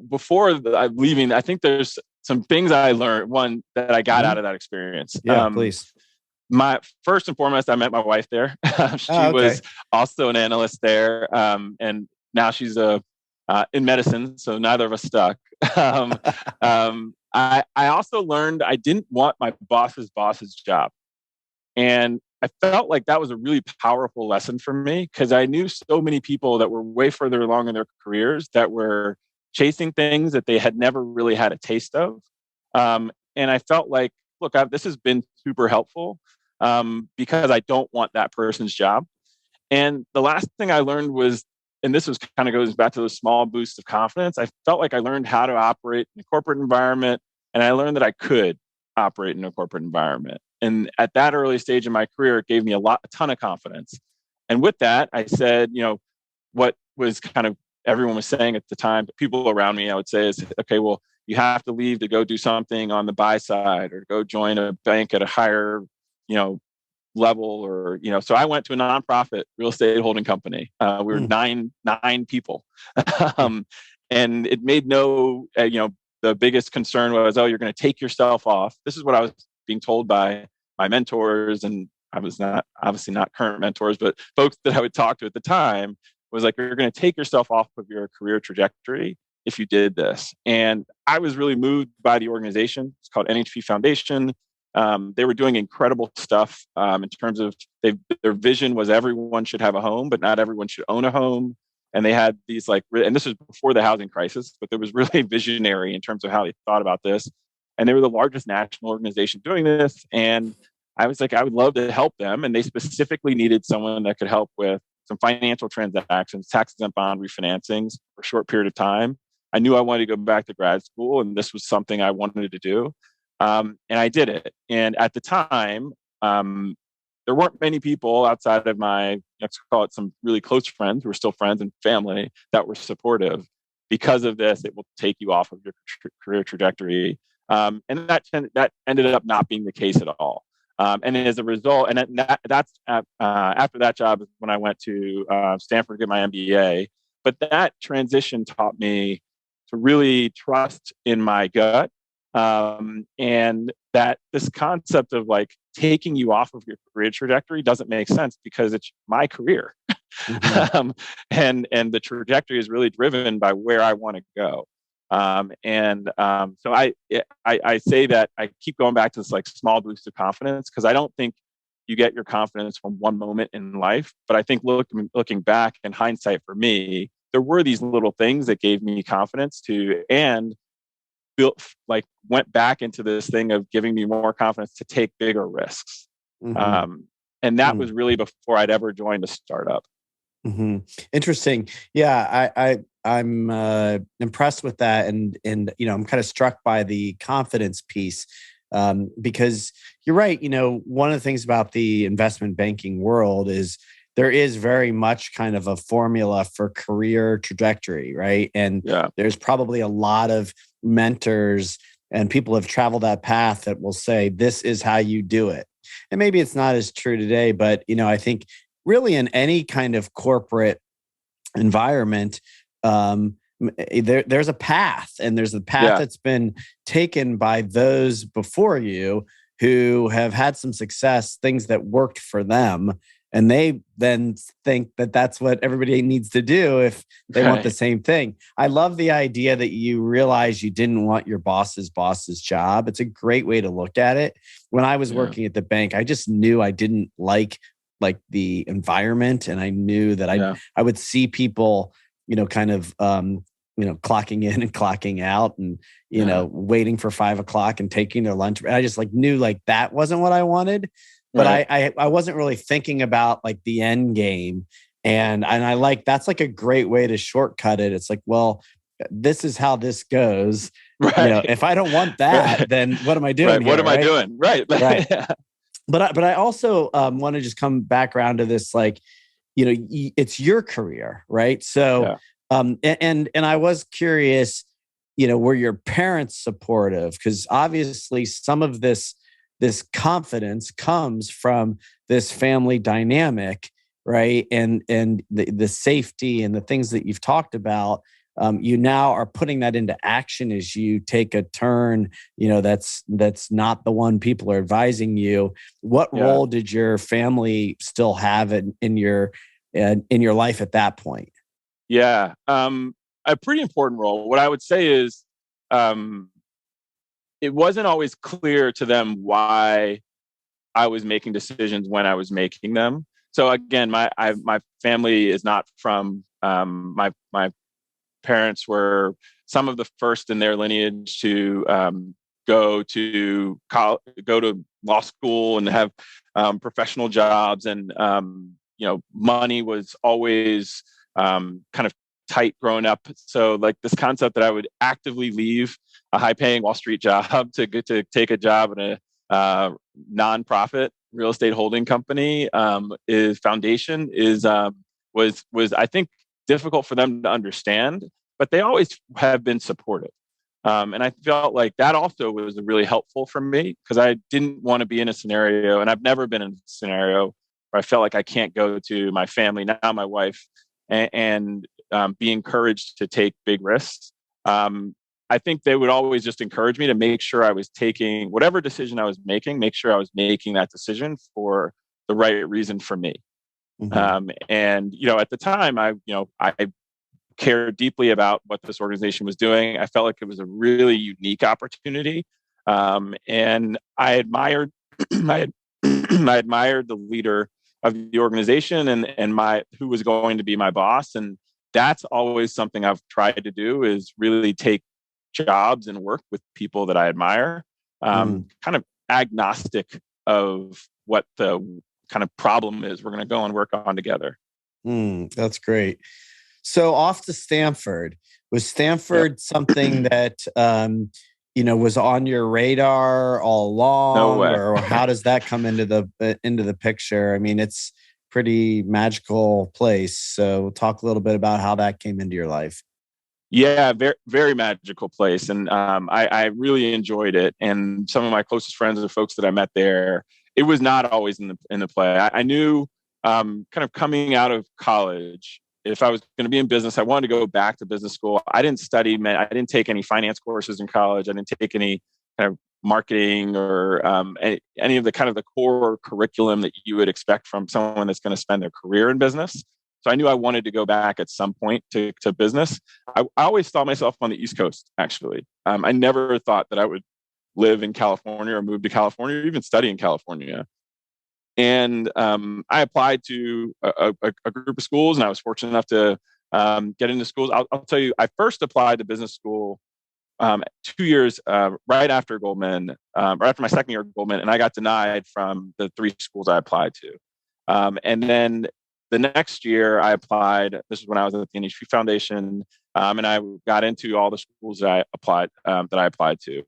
before I'm leaving, I think there's some things I learned. One that I got out of that experience. Yeah, please. My first and foremost, I met my wife there. She was also an analyst there, and now she's in medicine. So neither of us stuck. I also learned I didn't want my boss's job, and I felt like that was a really powerful lesson for me, because I knew so many people that were way further along in their careers that were chasing things that they had never really had a taste of. And I felt like, look, this has been super helpful, because I don't want that person's job. And the last thing I learned was, and this kind of goes back to those small boosts of confidence, I felt like I learned how to operate in a corporate environment, and I learned that I could operate in a corporate environment. And at that early stage in my career, it gave me a ton of confidence. And with that, I said, what was kind of everyone was saying at the time, people around me, I would say, is, okay, well, you have to leave to go do something on the buy side, or go join a bank at a higher, level, or, so I went to a nonprofit real estate holding company. We were nine people. And it made the biggest concern was, oh, you're going to take yourself off. This is what I was being told by my mentors, and I was obviously not current mentors, but folks that I would talk to at the time, was like, you're going to take yourself off of your career trajectory if you did this. And I was really moved by the organization. It's called NHP Foundation. They were doing incredible stuff in terms of their vision was everyone should have a home, but not everyone should own a home. And they had these and this was before the housing crisis, but there was really visionary in terms of how they thought about this. And they were the largest national organization doing this. And I was like, I would love to help them. And they specifically needed someone that could help with some financial transactions, tax-exempt bond refinancings for a short period of time. I knew I wanted to go back to grad school, and this was something I wanted to do. And I did it. And at the time, there weren't many people outside of my, let's call it, some really close friends who were still friends and family that were supportive. because of this, it will take you off of your career trajectory. And that ended up not being the case at all. And as a result, and that's after that job is when I went to Stanford to get my MBA. But that transition taught me to really trust in my gut, and that this concept of like taking you off of your career trajectory doesn't make sense because it's my career. Mm-hmm. And the trajectory is really driven by where I want to go. So I say that I keep going back to this like small boost of confidence, because I don't think you get your confidence from one moment in life. But I think looking back in hindsight, for me, there were these little things that gave me confidence and went back into this thing of giving me more confidence to take bigger risks. Mm-hmm. And that was really before I'd ever joined a startup. Mm-hmm. Interesting. Yeah, I'm impressed with that, and I'm kind of struck by the confidence piece, because you're right. One of the things about the investment banking world is there is very much kind of a formula for career trajectory, right? And there's probably a lot of mentors and people have traveled that path that will say, this is how you do it. And maybe it's not as true today, but, I think really in any kind of corporate environment, there's a path, and there's a path that's been taken by those before you who have had some success, things that worked for them. And they then think that that's what everybody needs to do if they want the same thing. I love the idea that you realize you didn't want your boss's job. It's a great way to look at it. When I was working at the bank, I just knew I didn't like the environment. And I knew that I would see people, kind of, clocking in and clocking out and, waiting for 5 o'clock and taking their lunch. And I just knew that wasn't what I wanted. But I wasn't really thinking about the end game. And I that's a great way to shortcut it. It's well, this is how this goes. Right. If I don't want that, then what am I doing? Right. What am I doing? Right. Right. But I also want to just come back around to this, it's your career, right? So, and I was curious, were your parents supportive? Because obviously some of this confidence comes from this family dynamic, right? And the safety and the things that you've talked about, you now are putting that into action as you take a turn, that's not the one people are advising you. What role did your family still have in your life at that point? Yeah, a pretty important role. What I would say is, it wasn't always clear to them why I was making decisions when I was making them. So again, my family is not from my parents were some of the first in their lineage to go to law school and have professional jobs, and money was always kind of tight growing up. So this concept that I would actively leave a high-paying Wall Street job to take a job in a nonprofit real estate holding company was I think difficult for them to understand, but they always have been supportive. And I felt like that also was really helpful for me, because I didn't want to be in a scenario, and I've never been in a scenario where I felt like I can't go to my family, now my wife, and be encouraged to take big risks. I think they would always just encourage me to make sure I was taking whatever decision I was making, make sure I was making that decision for the right reason for me. Mm-hmm. And at the time, I cared deeply about what this organization was doing. I felt like it was a really unique opportunity, and I admired I admired the leader of the organization and who was going to be my boss. And that's always something I've tried to do, is really take jobs and work with people that I admire, kind of agnostic of what the kind of problem is we're going to go and work on together. That's great. So off to Stanford. Was Stanford something that was on your radar all along? No way. Or how does that come into the picture? I mean, it's pretty magical place. So talk a little bit about how that came into your life. Yeah, very, very magical place. And I really enjoyed it. And some of my closest friends are folks that I met there. It was not always in the play. I knew kind of coming out of college, if I was going to be in business, I wanted to go back to business school. I didn't study, I didn't take any finance courses in college. I didn't take any kind of marketing or any of the kind of the core curriculum that you would expect from someone that's going to spend their career in business. So I knew I wanted to go back at some point to business. I always thought myself on the East Coast, actually. I never thought that I would live in California or move to California or even study in California. And I applied to a group of schools, and I was fortunate enough to get into schools. I'll tell you, I first applied to business school 2 years right after Goldman, right after my second year at Goldman, and I got denied from the 3 schools I applied to. And then the next year I applied. This is when I was at the NHP Foundation, and I got into all the schools that I applied to.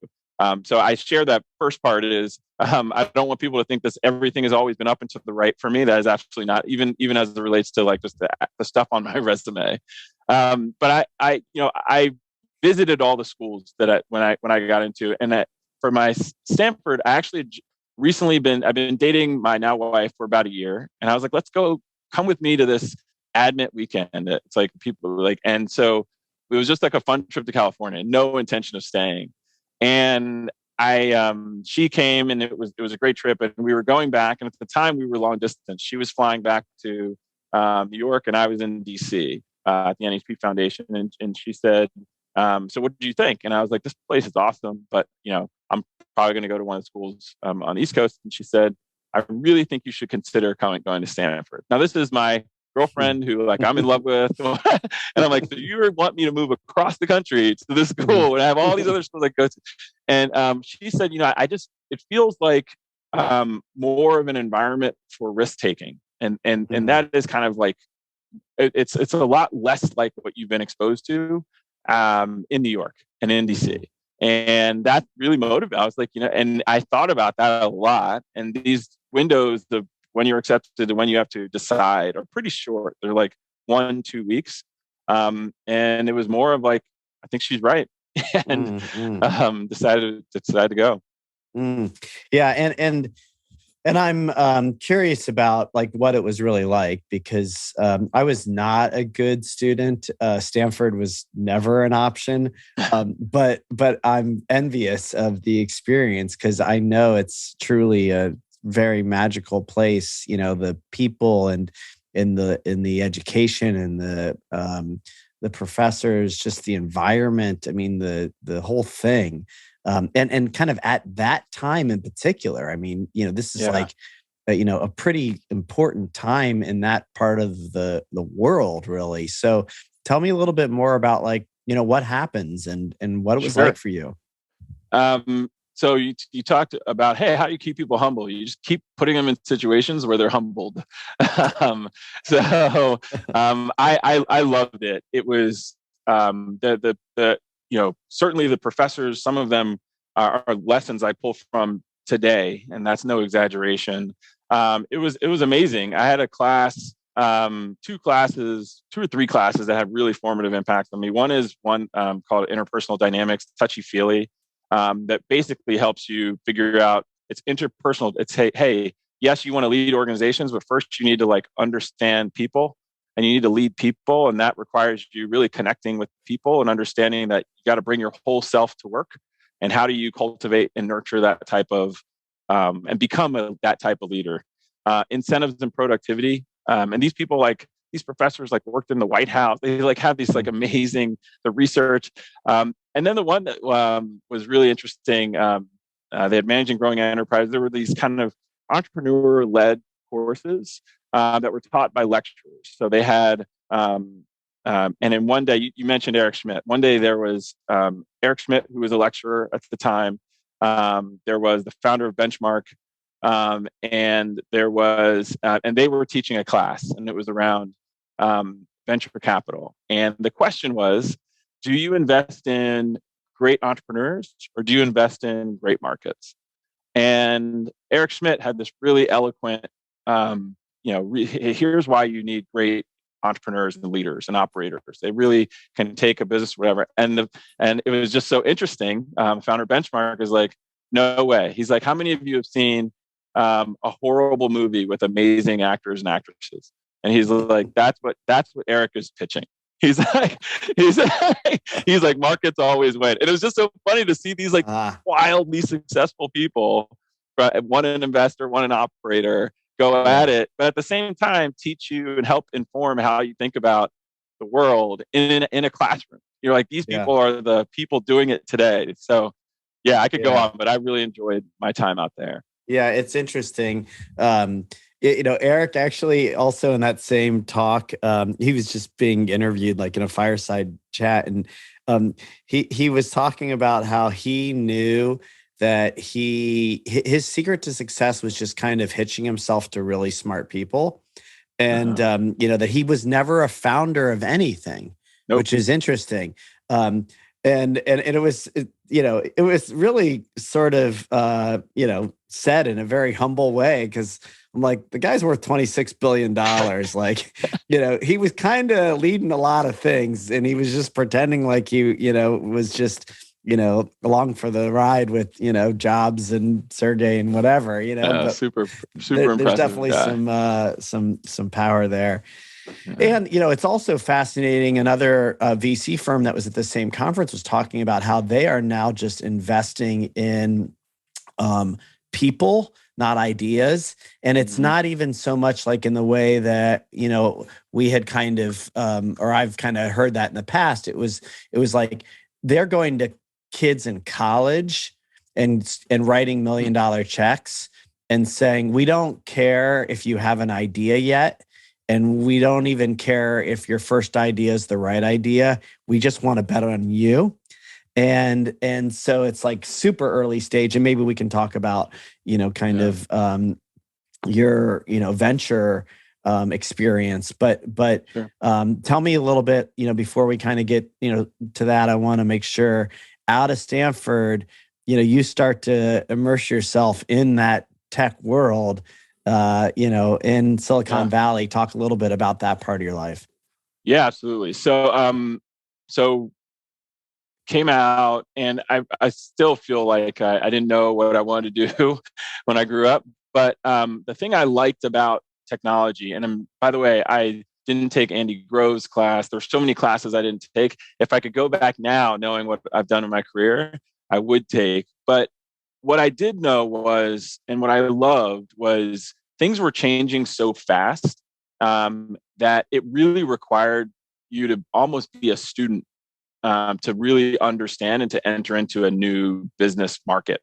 So I share that first part is I don't want people to think this everything has always been up and to the right for me. That is absolutely not, even as it relates to like just the stuff on my resume. But I visited all the schools that when I got into, and for my Stanford, I actually I've been dating my now wife for about a year, and I was like, come with me to this admit weekend. It's like people like, and so it was just like a fun trip to California, no intention of staying. And she came, and it was a great trip, and we were going back. And at the time we were long distance. She was flying back to New York, and I was in DC at the NHP Foundation. And she said, so what did you think? And I was like, this place is awesome, but I'm probably going to go to one of the schools on the East Coast. And she said, I really think you should consider going to Stanford. Now, this is my girlfriend who like I'm in love with. And I'm like, so you want me to move across the country to this school and I have all these other schools I go to? And she said, it feels like more of an environment for risk taking. And that is kind of like, it's a lot less like what you've been exposed to in New York and in DC. And that really motivated. I was like, and I thought about that a lot. And these windows of when you're accepted and when you have to decide are pretty short. They're like 1-2 weeks. And it was more of like, I think she's right. And decided to go. Yeah. And I'm curious about like what it was really like, because I was not a good student. Stanford was never an option, but I'm envious of the experience because I know it's truly a very magical place. The people and in the education and the professors, just the environment. I mean, the whole thing. And kind of at that time in particular, I mean, this is like, a pretty important time in that part of the world, really. So tell me a little bit more about like, what happens and what it was like for you. So you talked about, hey, how do you keep people humble? You just keep putting them in situations where they're humbled. I loved it. It was certainly the professors, some of them are lessons I pull from today, and that's no exaggeration. It was amazing. I had a class, 2 or 3 classes that had really formative impact on me. One called Interpersonal Dynamics, touchy-feely, that basically helps you figure out it's interpersonal. It's, hey, yes, you want to lead organizations, but first you need to like understand people. And you need to lead people, and that requires you really connecting with people and understanding that you got to bring your whole self to work. And how do you cultivate and nurture that type of and become that type of leader? Incentives and productivity. And these people, like these professors, like worked in the White House. They like have these like amazing the research. And then the one that was really interesting. They had managing growing enterprise. There were these kind of entrepreneur-led courses that were taught by lecturers. So they had, and in one day, you mentioned Eric Schmidt. One day there was Eric Schmidt, who was a lecturer at the time. There was the founder of Benchmark, and there was, and they were teaching a class, and it was around venture capital. And the question was, do you invest in great entrepreneurs or do you invest in great markets? And Eric Schmidt had this really eloquent, here's why you need great entrepreneurs and leaders and operators. They really can take a business, whatever. And it was just so interesting. Founder Benchmark is like, no way. He's like, how many of you have seen a horrible movie with amazing actors and actresses? And he's like, that's what Eric is pitching. He's like, he's like, markets always win. And it was just so funny to see these like wildly successful people, one an investor, one an operator, go at it, but at the same time teach you and help inform how you think about the world in a classroom. You're like, these people are the people doing it today. So yeah, I could go on, but I really enjoyed my time out there. Yeah, it's interesting. Eric actually also in that same talk, he was just being interviewed like in a fireside chat, and he was talking about how he knew that his secret to success was just kind of hitching himself to really smart people, and that he was never a founder of anything, which is interesting. And it was it was really sort of said in a very humble way, because I'm like, the guy's worth $26 billion. Like, he was kind of leading a lot of things, and he was just pretending like he, was just, along for the ride with, Jobs and Sergey and whatever, but super impressive. There's definitely some power there. And, it's also fascinating. Another VC firm that was at the same conference was talking about how they are now just investing in people, not ideas. And it's not even so much like in the way that, we had kind of, or I've kind of heard that in the past. It was like they're going to kids in college and writing $1 million checks and saying, we don't care if you have an idea yet. And we don't even care if your first idea is the right idea. We just want to bet on you. And so it's like super early stage. And maybe we can talk about, kind of your, venture experience. But sure. Tell me a little bit, before we kind of get, to that, I want to make sure out of Stanford, you start to immerse yourself in that tech world. In Silicon Valley. Talk a little bit about that part of your life. Yeah, absolutely. So came out, and I still feel like I didn't know what I wanted to do when I grew up. But the thing I liked about technology, and by the way, I didn't take Andy Grove's class. There's so many classes I didn't take. If I could go back now, knowing what I've done in my career, I would take. But what I did know was, and what I loved was, things were changing so fast that it really required you to almost be a student to really understand and to enter into a new business market.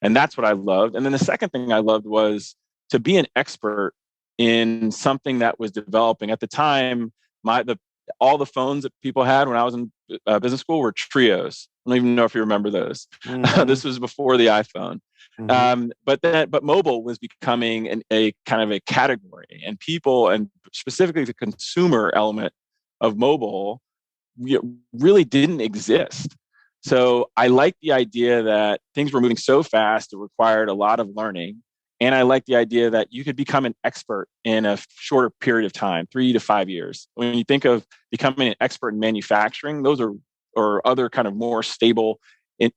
And that's what I loved. And then the second thing I loved was to be an expert in something that was developing. At the time, all the phones that people had when I was in business school were Trios. I don't even know if you remember those. This was before the iPhone. But mobile was becoming a kind of a category, and people, and specifically the consumer element of mobile, really didn't exist. So I liked the idea that things were moving so fast, it required a lot of learning. And I liked the idea that you could become an expert in a shorter period of time, 3 to 5 years. When you think of becoming an expert in manufacturing, those are, or other kind of more stable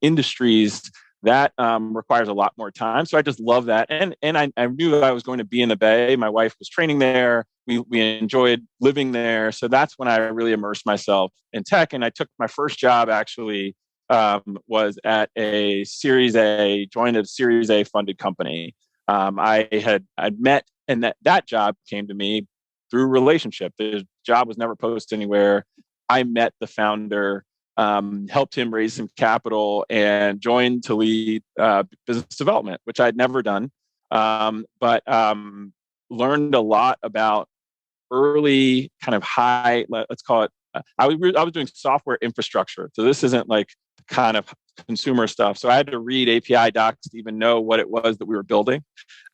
industries, that requires a lot more time. So I just love that. And I knew that I was going to be in the Bay. My wife was training there. We enjoyed living there. So that's when I really immersed myself in tech. And I took my first job actually was at a Series A, joined a Series A funded company. I'd met, and that job came to me through relationship. The job was never posted anywhere. I met the founder, helped him raise some capital, and joined to lead business development, which I'd never done, but learned a lot about early kind of high, let's call it, I was doing software infrastructure. So this isn't like kind of consumer stuff. So I had to read API docs to even know what it was that we were building.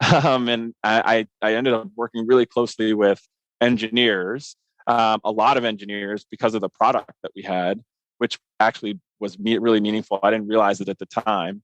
And I ended up working really closely with engineers, a lot of engineers, because of the product that we had, which actually was really meaningful. I didn't realize it at the time.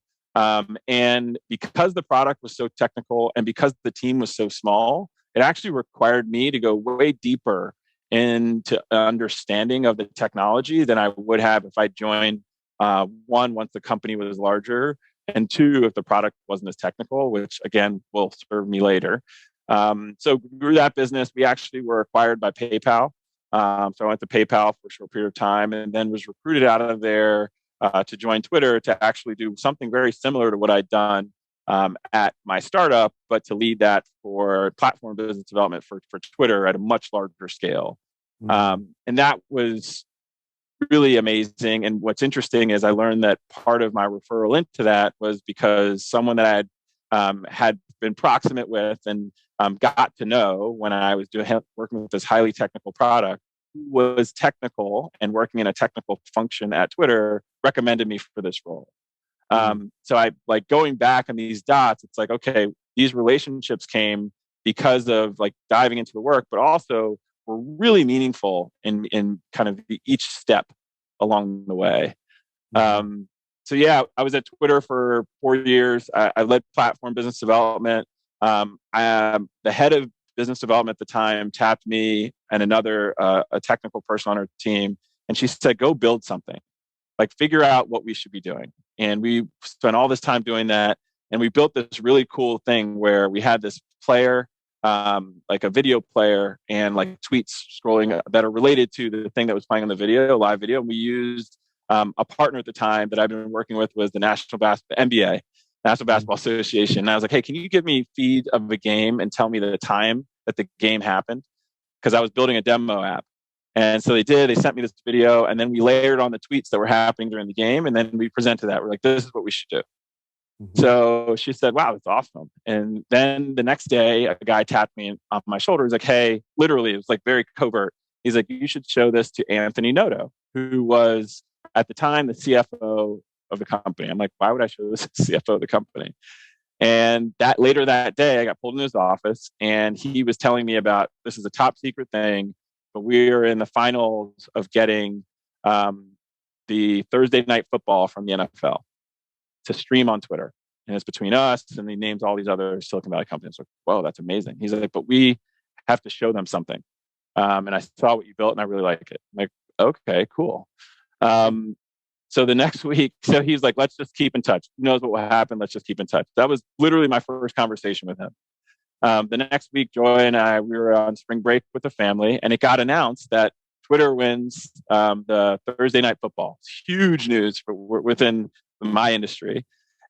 And because the product was so technical and because the team was so small, it actually required me to go way deeper into understanding of the technology than I would have if I joined one, once the company was larger, and two, if the product wasn't as technical, which again will serve me later. So grew that business. We actually were acquired by PayPal. So I went to PayPal for a short period of time and then was recruited out of there to join Twitter to actually do something very similar to what I'd done at my startup, but to lead that for platform business development for Twitter at a much larger scale. And that was really amazing. And what's interesting is I learned that part of my referral into that was because someone that I had been proximate with and got to know when I was working with this highly technical product, who was technical and working in a technical function at Twitter, recommended me for this role. So I like going back on these dots. It's like, okay, these relationships came because of like diving into the work, but also were really meaningful in kind of each step along the way. So yeah, I was at Twitter for 4 years. I led platform business development. The head of business development at the time tapped me and another a technical person on our team, and she said, "Go build something. Like figure out what we should be doing." And we spent all this time doing that, and we built this really cool thing where we had this player, like a video player, and like tweets scrolling that are related to the thing that was playing on the video, live video. And we used a partner at the time that I've been working with was the NBA, National Basketball Association. And I was like, hey, can you give me feed of a game and tell me the time that the game happened? Because I was building a demo app. And so they did. They sent me this video, and then we layered on the tweets that were happening during the game, and then we presented that. We're like, this is what we should do. So she said, wow, that's awesome. And then the next day, a guy tapped me on my shoulder. He's like, hey, literally, it was like very covert. He's like, you should show this to Anthony Noto, who was at the time the CFO of the company. I'm like, why would I show this to the CFO of the company? And that later that day, I got pulled in his office, and he was telling me about this is a top secret thing, but we are in the finals of getting the Thursday night football from the NFL to stream on Twitter. And it's between us, and he names all these other Silicon Valley companies. Like, whoa, that's amazing. He's like, but we have to show them something. And I saw what you built, and I really like it. I'm like, okay, cool. So the next week, so he's like, let's just keep in touch. Who knows what will happen? Let's just keep in touch. That was literally my first conversation with him. The next week, Joy and I, we were on spring break with the family, and it got announced that Twitter wins the Thursday night football. It's huge news within my industry.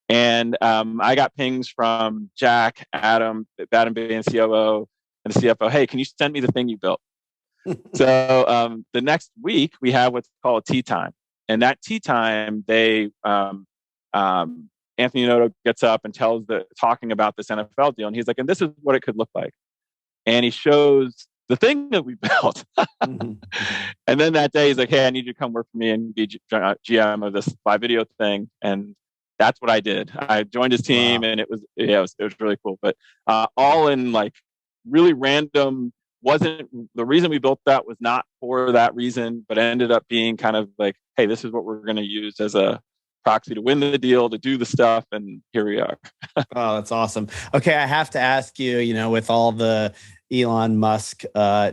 And I got pings from Jack, Adam Bain, COO, and the CFO. Hey, can you send me the thing you built? So the next week, we have what's called tea time. And that tea time, they Anthony Noto gets up and talking about this NFL deal. And he's like, and this is what it could look like. And he shows the thing that we built. And then that day, he's like, hey, I need you to come work for me and be GM of this live video thing. And that's what I did. I joined his team, and it was really cool. But all in like really random. Wasn't the reason we built that was not for that reason, but ended up being kind of like, hey, this is what we're going to use as a proxy to win the deal, to do the stuff, and here we are. Oh, that's awesome. Okay, I have to ask you, with all the Elon Musk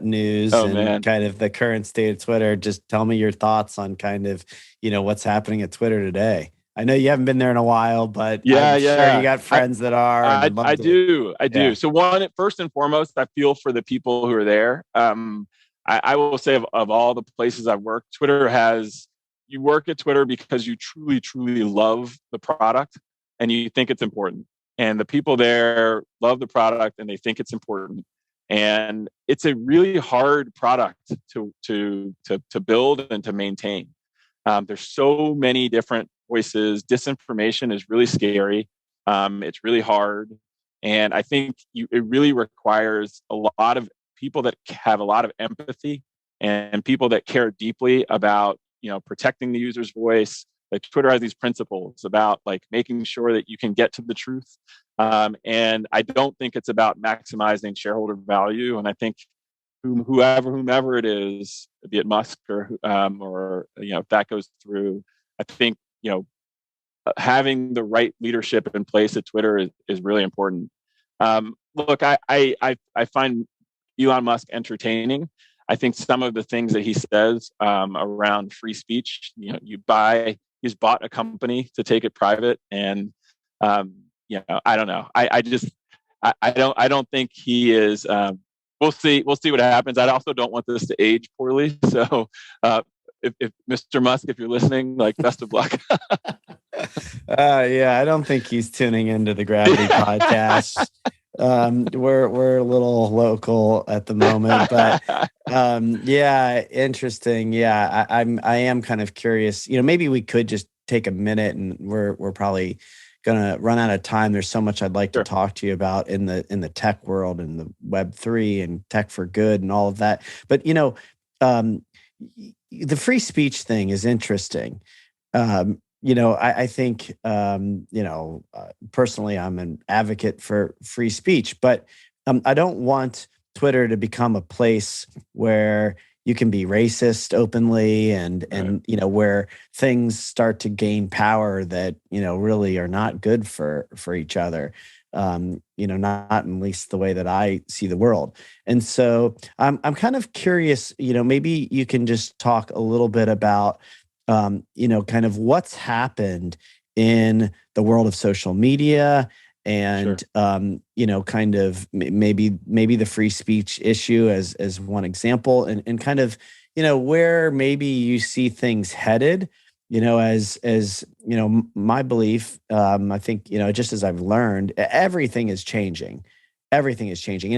news kind of the current state of Twitter, just tell me your thoughts on kind of, what's happening at Twitter today. I know you haven't been there in a while, but I'm sure you got friends that are. I do. So first and foremost, I feel for the people who are there. I will say of all the places I've worked, you work at Twitter because you truly, truly love the product and you think it's important. And the people there love the product and they think it's important. And it's a really hard product to build and to maintain. There's so many different voices. Disinformation is really scary. It's really hard. And I think it really requires a lot of people that have a lot of empathy and people that care deeply about, protecting the user's voice. Like Twitter has these principles about like making sure that you can get to the truth. And I don't think it's about maximizing shareholder value. And I think whomever it is, be it Musk or if that goes through, I think, having the right leadership in place at Twitter is really important. Look, I find Elon Musk entertaining. I think some of the things that he says around free speech, he's bought a company to take it private, and I don't know. I don't think he is. We'll see what happens. I also don't want this to age poorly. So, if Mr. Musk, if you're listening, like, best of luck. Yeah, I don't think he's tuning into the Gravity podcast. We're a little local at the moment, but yeah, interesting. Yeah, I am kind of curious. Maybe we could just take a minute, and we're probably gonna run out of time. There's so much I'd like to talk to you about in the tech world and the Web3 and tech for good and all of that. But the free speech thing is interesting. I think, personally, I'm an advocate for free speech, but I don't want Twitter to become a place where you can be racist openly and where things start to gain power that, really are not good for each other. Not at least the way that I see the world. And so I'm kind of curious, maybe you can just talk a little bit about, kind of what's happened in the world of social media and, kind of maybe the free speech issue as one example, and kind of, where maybe you see things headed, as my belief, I think, just as I've learned, everything is changing. Everything is changing.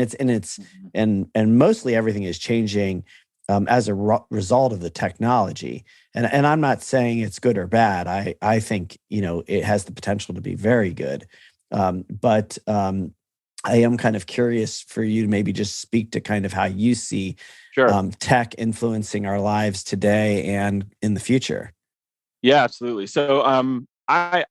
And mostly everything is changing as a result of the technology. And I'm not saying it's good or bad. I think, it has the potential to be very good. But I am kind of curious for you to maybe just speak to kind of how you see tech influencing our lives today and in the future. Yeah, absolutely. So I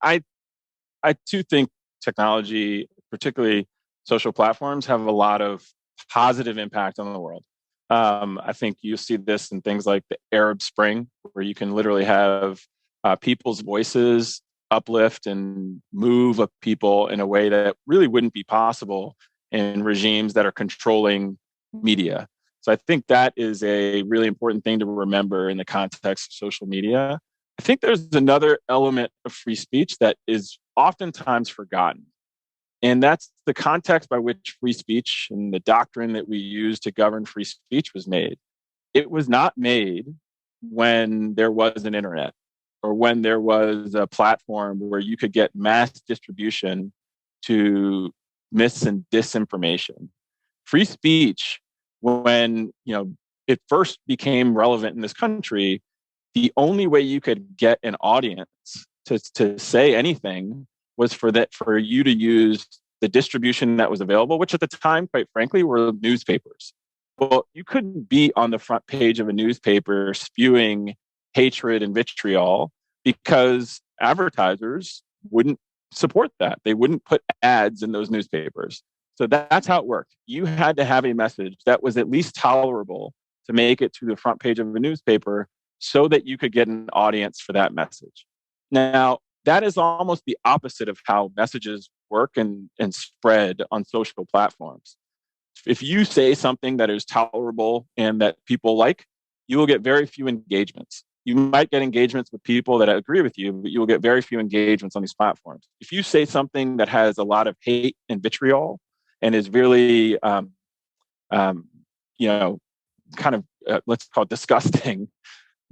too think technology, particularly social platforms, have a lot of positive impact on the world. I think you see this in things like the Arab Spring, where you can literally have people's voices uplift and move people in a way that really wouldn't be possible in regimes that are controlling media. So I think that is a really important thing to remember in the context of social media. I think there's another element of free speech that is oftentimes forgotten. And that's the context by which free speech and the doctrine that we use to govern free speech was made. It was not made when there was an internet or when there was a platform where you could get mass distribution to mis and disinformation. Free speech, when it first became relevant in this country, the only way you could get an audience to say anything was for you to use the distribution that was available, which at the time, quite frankly, were newspapers. Well, you couldn't be on the front page of a newspaper spewing hatred and vitriol because advertisers wouldn't support that. They wouldn't put ads in those newspapers. So that's how it worked. You had to have a message that was at least tolerable to make it to the front page of a newspaper so that you could get an audience for that message. Now, that is almost the opposite of how messages work and spread on social platforms. If you say something that is tolerable and that people like, you will get very few engagements. You might get engagements with people that agree with you, but you will get very few engagements on these platforms. If you say something that has a lot of hate and vitriol and is really, kind of, let's call it disgusting,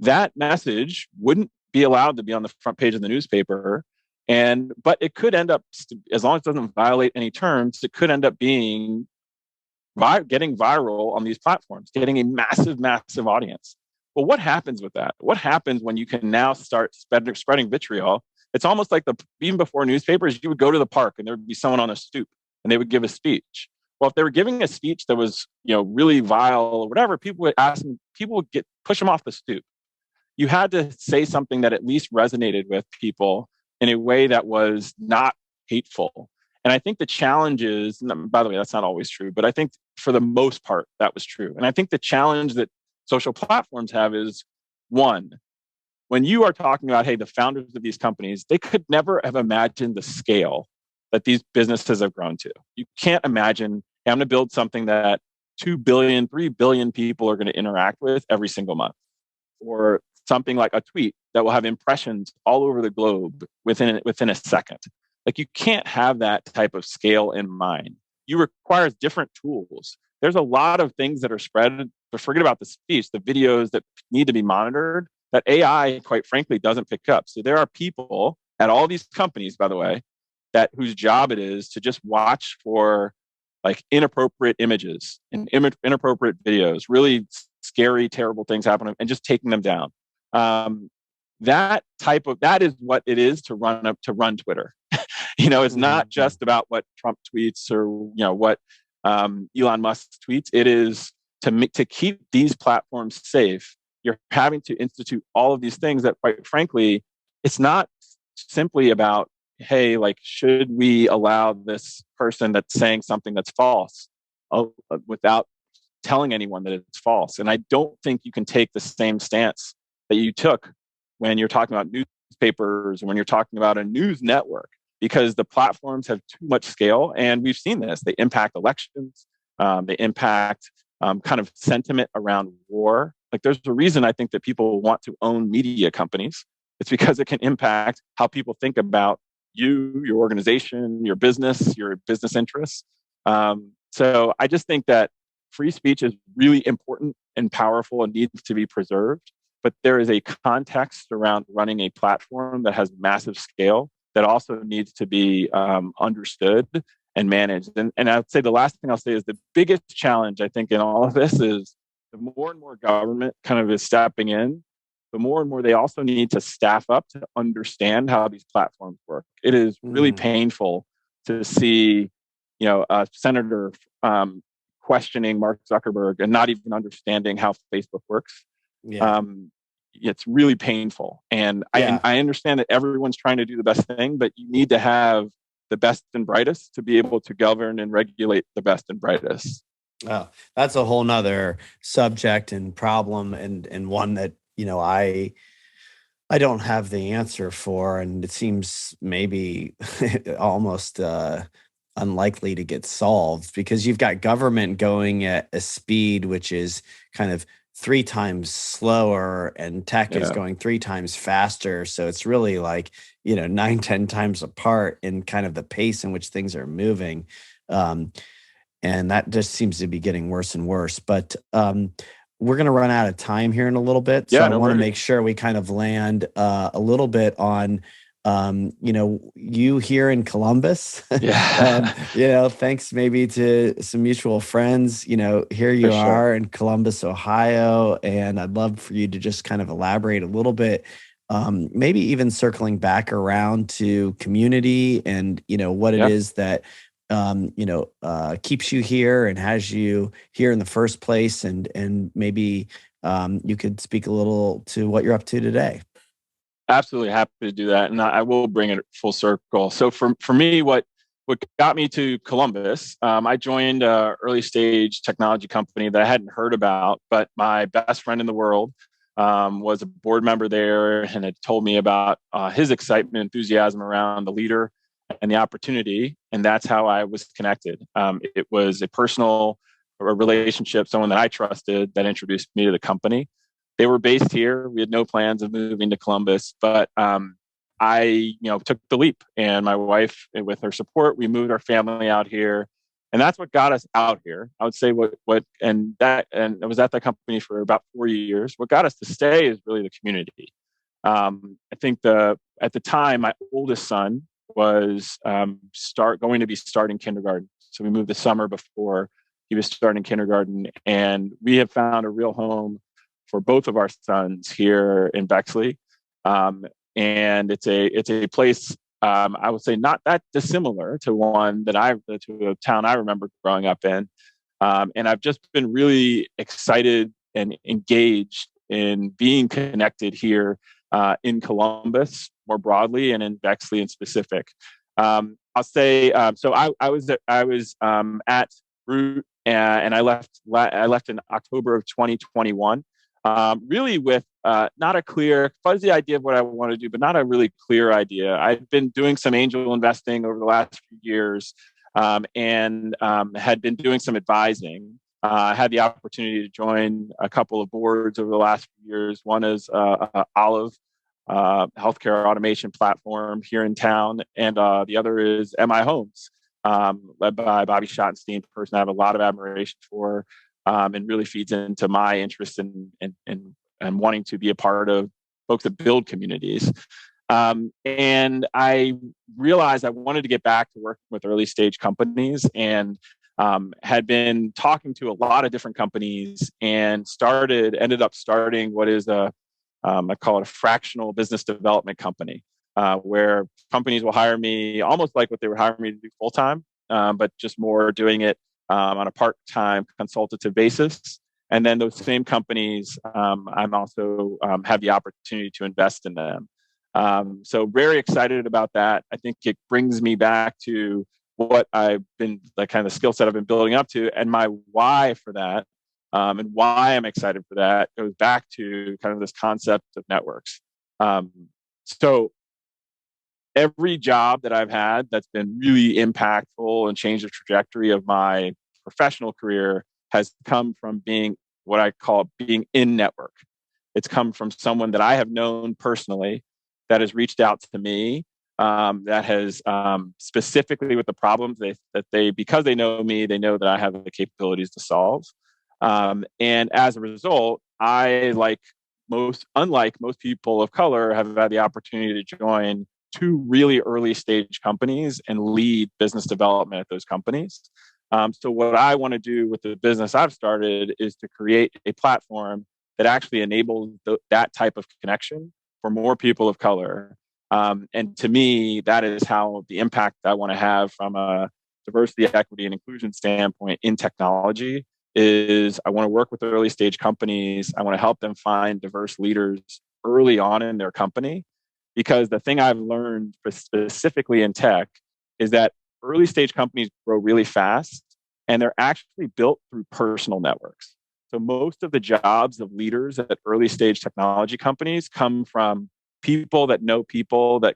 that message wouldn't be allowed to be on the front page of the newspaper. But it could end up, as long as it doesn't violate any terms, it could end up being getting viral on these platforms, getting a massive audience. Well, what happens with that? What happens when you can now start spreading vitriol? It's almost like even before newspapers, you would go to the park and there would be someone on a stoop and they would give a speech. Well, if they were giving a speech that was, really vile or whatever, people would push them off the stoop. You had to say something that at least resonated with people in a way that was not hateful. And I think the challenge is, by the way, that's not always true, but I think for the most part, that was true. And I think the challenge that social platforms have is, one, when you are talking about, hey, the founders of these companies, they could never have imagined the scale that these businesses have grown to. You can't imagine, hey, I'm going to build something that 2 billion, 3 billion people are going to interact with every single month. Or something like a tweet that will have impressions all over the globe within a second. Like, you can't have that type of scale in mind. You require different tools. There's a lot of things that are spread, but forget about the speech, the videos that need to be monitored that AI, quite frankly, doesn't pick up. So there are people at all these companies, by the way, that whose job it is to just watch for like inappropriate images and inappropriate videos, really scary, terrible things happening, and just taking them down. That is what it is to run Twitter. It's not just about what Trump tweets or what Elon Musk tweets. It is to keep these platforms safe. You're having to institute all of these things that, quite frankly, it's not simply about, hey, like, should we allow this person that's saying something that's false without telling anyone that it's false? And I don't think you can take the same stance that you took when you're talking about newspapers and when you're talking about a news network, because the platforms have too much scale. And we've seen this. They impact elections. They impact kind of sentiment around war. Like, there's a reason I think that people want to own media companies. It's because it can impact how people think about you, your organization, your business interests. So I just think that free speech is really important and powerful and needs to be preserved. But there is a context around running a platform that has massive scale that also needs to be understood and managed. And I would say the last thing I'll say is the biggest challenge, I think, in all of this is the more and more government kind of is stepping in, the more and more they also need to staff up to understand how these platforms work. It is really painful to see, a senator questioning Mark Zuckerberg and not even understanding how Facebook works. Yeah. It's really painful. And I understand that everyone's trying to do the best thing, but you need to have the best and brightest to be able to govern and regulate the best and brightest. Oh, that's a whole nother subject and problem, and one that, I don't have the answer for, and it seems maybe almost unlikely to get solved, because you've got government going at a speed which is kind of 3 times slower, and tech is going 3 times faster. So it's really like, 9, 10 times apart in kind of the pace in which things are moving. And that just seems to be getting worse and worse. But we're going to run out of time here in a little bit. So I want to make sure we kind of land a little bit on, you here in Columbus. Thanks maybe to some mutual friends, here you are in Columbus, Ohio. And I'd love for you to just kind of elaborate a little bit, maybe even circling back around to community and, what it is that keeps you here and has you here in the first place, and maybe you could speak a little to what you're up to today. Absolutely happy to do that, and I will bring it full circle. So for me, what got me to Columbus, I joined an early stage technology company that I hadn't heard about, but my best friend in the world was a board member there, and had told me about his excitement and enthusiasm around the leader and the opportunity. And that's how I was connected. It was a personal relationship, someone that I trusted, that introduced me to the company. They were based here. We had no plans of moving to Columbus, but I took the leap, and my wife, with her support, we moved our family out here. And that's what got us out here. I would say and I was at that company for about 4 years. What got us to stay is really the community. I think at the time, my oldest son was going to be starting kindergarten. So we moved the summer before he was starting kindergarten, and we have found a real home for both of our sons here in Bexley. And it's a place, I would say, not that dissimilar to to a town I remember growing up in. And I've just been really excited and engaged in being connected here in Columbus more broadly, and in Bexley in specific. I'll say, so I was at Root, and I left in October of 2021. Really with not a clear, fuzzy idea of what I want to do, but not a really clear idea. I've been doing some angel investing over the last few years, and had been doing some advising. I had the opportunity to join a couple of boards over the last few years. One is Olive, healthcare automation platform here in town, and the other is MI Homes, led by Bobby Schottenstein, a person I have a lot of admiration for, and really feeds into my interest in wanting to be a part of folks that build communities. And I realized I wanted to get back to working with early stage companies, and had been talking to a lot of different companies, and ended up starting what is I call it a fractional business development company, where companies will hire me almost like what they would hire me to do full time, but just more doing it on a part-time consultative basis. And then those same companies, I'm also have the opportunity to invest in them. So very excited about that. I think it brings me back to what I've been, like kind of the skill set I've been building up to, and my why for that, and why I'm excited for that goes back to kind of this concept of networks. So every job that I've had that's been really impactful and changed the trajectory of my professional career has come from being what I call being in network. It's come from someone that I have known personally that has reached out to me, that has specifically with the problems that they, because they know me, they know that I have the capabilities to solve. And as a result, unlike most people of color, have had the opportunity to join two really early stage companies and lead business development at those companies. So what I want to do with the business I've started is to create a platform that actually enables that type of connection for more people of color. And to me, that is how the impact I want to have from a diversity, equity, and inclusion standpoint in technology is I want to work with early stage companies. I want to help them find diverse leaders early on in their company. Because the thing I've learned specifically in tech is that early stage companies grow really fast, and they're actually built through personal networks. So most of the jobs of leaders at early stage technology companies come from people that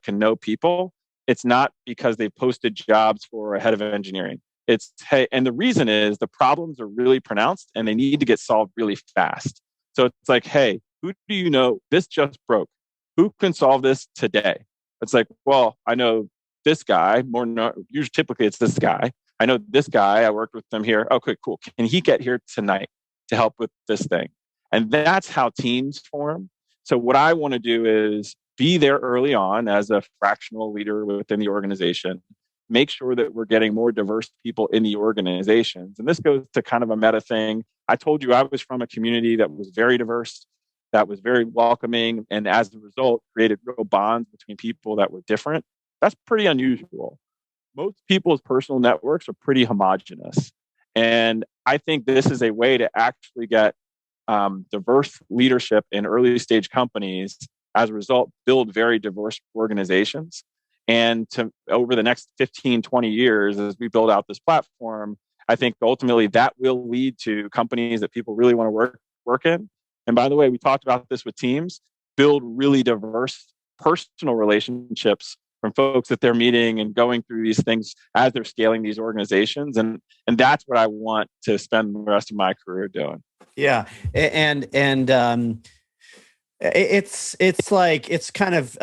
can know people. It's not because they've posted jobs for a head of engineering. It's, hey, and the reason is the problems are really pronounced and they need to get solved really fast. So it's like, hey, who do you know? This just broke. Who can solve this today? It's like, well, I know this guy. Usually, typically, it's this guy. I know this guy. I worked with them here. Okay, cool. Can he get here tonight to help with this thing? And that's how teams form. So what I want to do is be there early on as a fractional leader within the organization. Make sure that we're getting more diverse people in the organizations. And this goes to kind of a meta thing. I told you I was from a community that was very diverse, that was very welcoming, and as a result, created real bonds between people that were different. That's pretty unusual. Most people's personal networks are pretty homogenous. And I think this is a way to actually get diverse leadership in early stage companies, as a result, build very diverse organizations. And to over the next 15, 20 years, as we build out this platform, I think ultimately that will lead to companies that people really want to work in. And by the way, we talked about this with teams, build really diverse personal relationships from folks that they're meeting and going through these things as they're scaling these organizations. And that's what I want to spend the rest of my career doing. Yeah. And it's like, it's kind of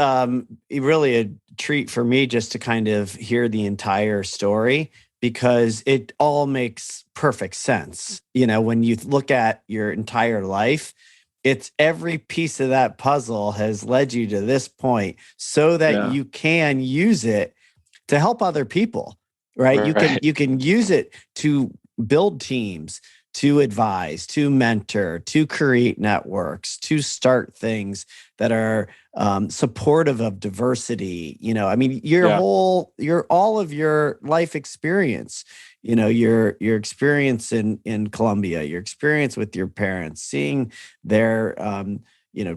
really a treat for me just to kind of hear the entire story, because it all makes perfect sense. You know, when you look at your entire life, it's every piece of that puzzle has led you to this point so that you can use it to help other people, right? You can use it to build teams, to advise, to mentor, to create networks, to start things that are supportive of diversity. You know, I mean, all of your life experience, you know, your experience in Colombia, your experience with your parents, seeing their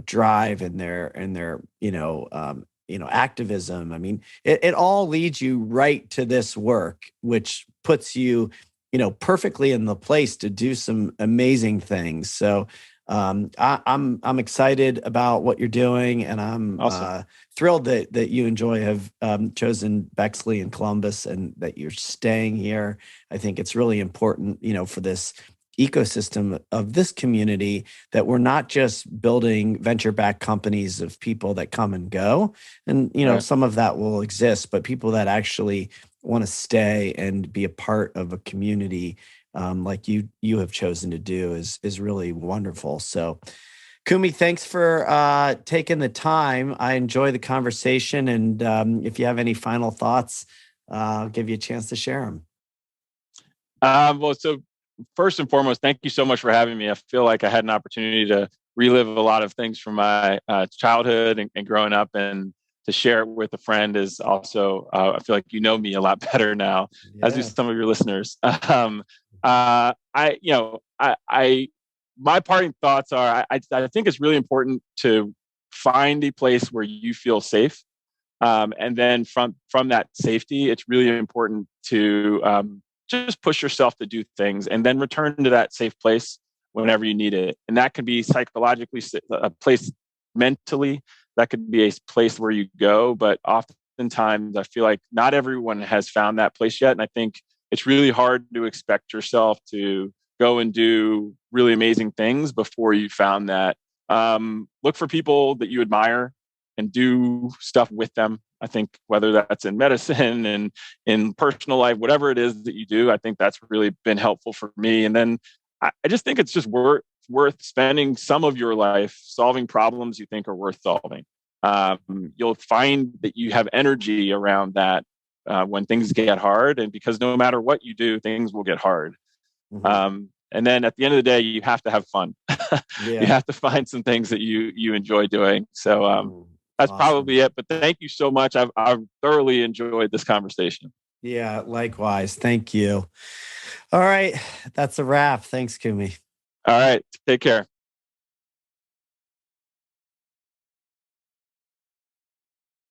drive and their activism. I mean, it all leads you right to this work, which puts you, perfectly in the place to do some amazing things. So I'm excited about what you're doing, and I'm awesome. Thrilled that you have chosen Bexley and Columbus, and that you're staying here. I think it's really important, for this ecosystem of this community, that we're not just building venture-backed companies of people that come and go. And, some of that will exist, but people that actually want to stay and be a part of a community, like you have chosen to do, is really wonderful. So, Kumi, thanks for taking the time. I enjoy the conversation. And if you have any final thoughts, I'll give you a chance to share them. So first and foremost, thank you so much for having me. I feel like I had an opportunity to relive a lot of things from my childhood and growing up, and to share it with a friend is also, I feel like you know me a lot better now, as do some of your listeners. My parting thoughts are, I think it's really important to find a place where you feel safe. And then from that safety, it's really important to just push yourself to do things, and then return to that safe place whenever you need it. And that could be psychologically a place, mentally, that could be a place where you go. But oftentimes I feel like not everyone has found that place yet. And I think it's really hard to expect yourself to go and do really amazing things before you found that. Look for people that you admire and do stuff with them. I think whether that's in medicine and in personal life, whatever it is that you do, I think that's really been helpful for me. And then I just think it's just worth spending some of your life solving problems you think are worth solving. You'll find that you have energy around that when things get hard, and because no matter what you do, things will get hard. Mm-hmm. And then at the end of the day, you have to have fun. You have to find some things that you enjoy doing. So that's awesome. Probably it. But thank you so much. I've thoroughly enjoyed this conversation. Yeah, likewise. Thank you. All right. That's a wrap. Thanks, Kumi. All right. Take care.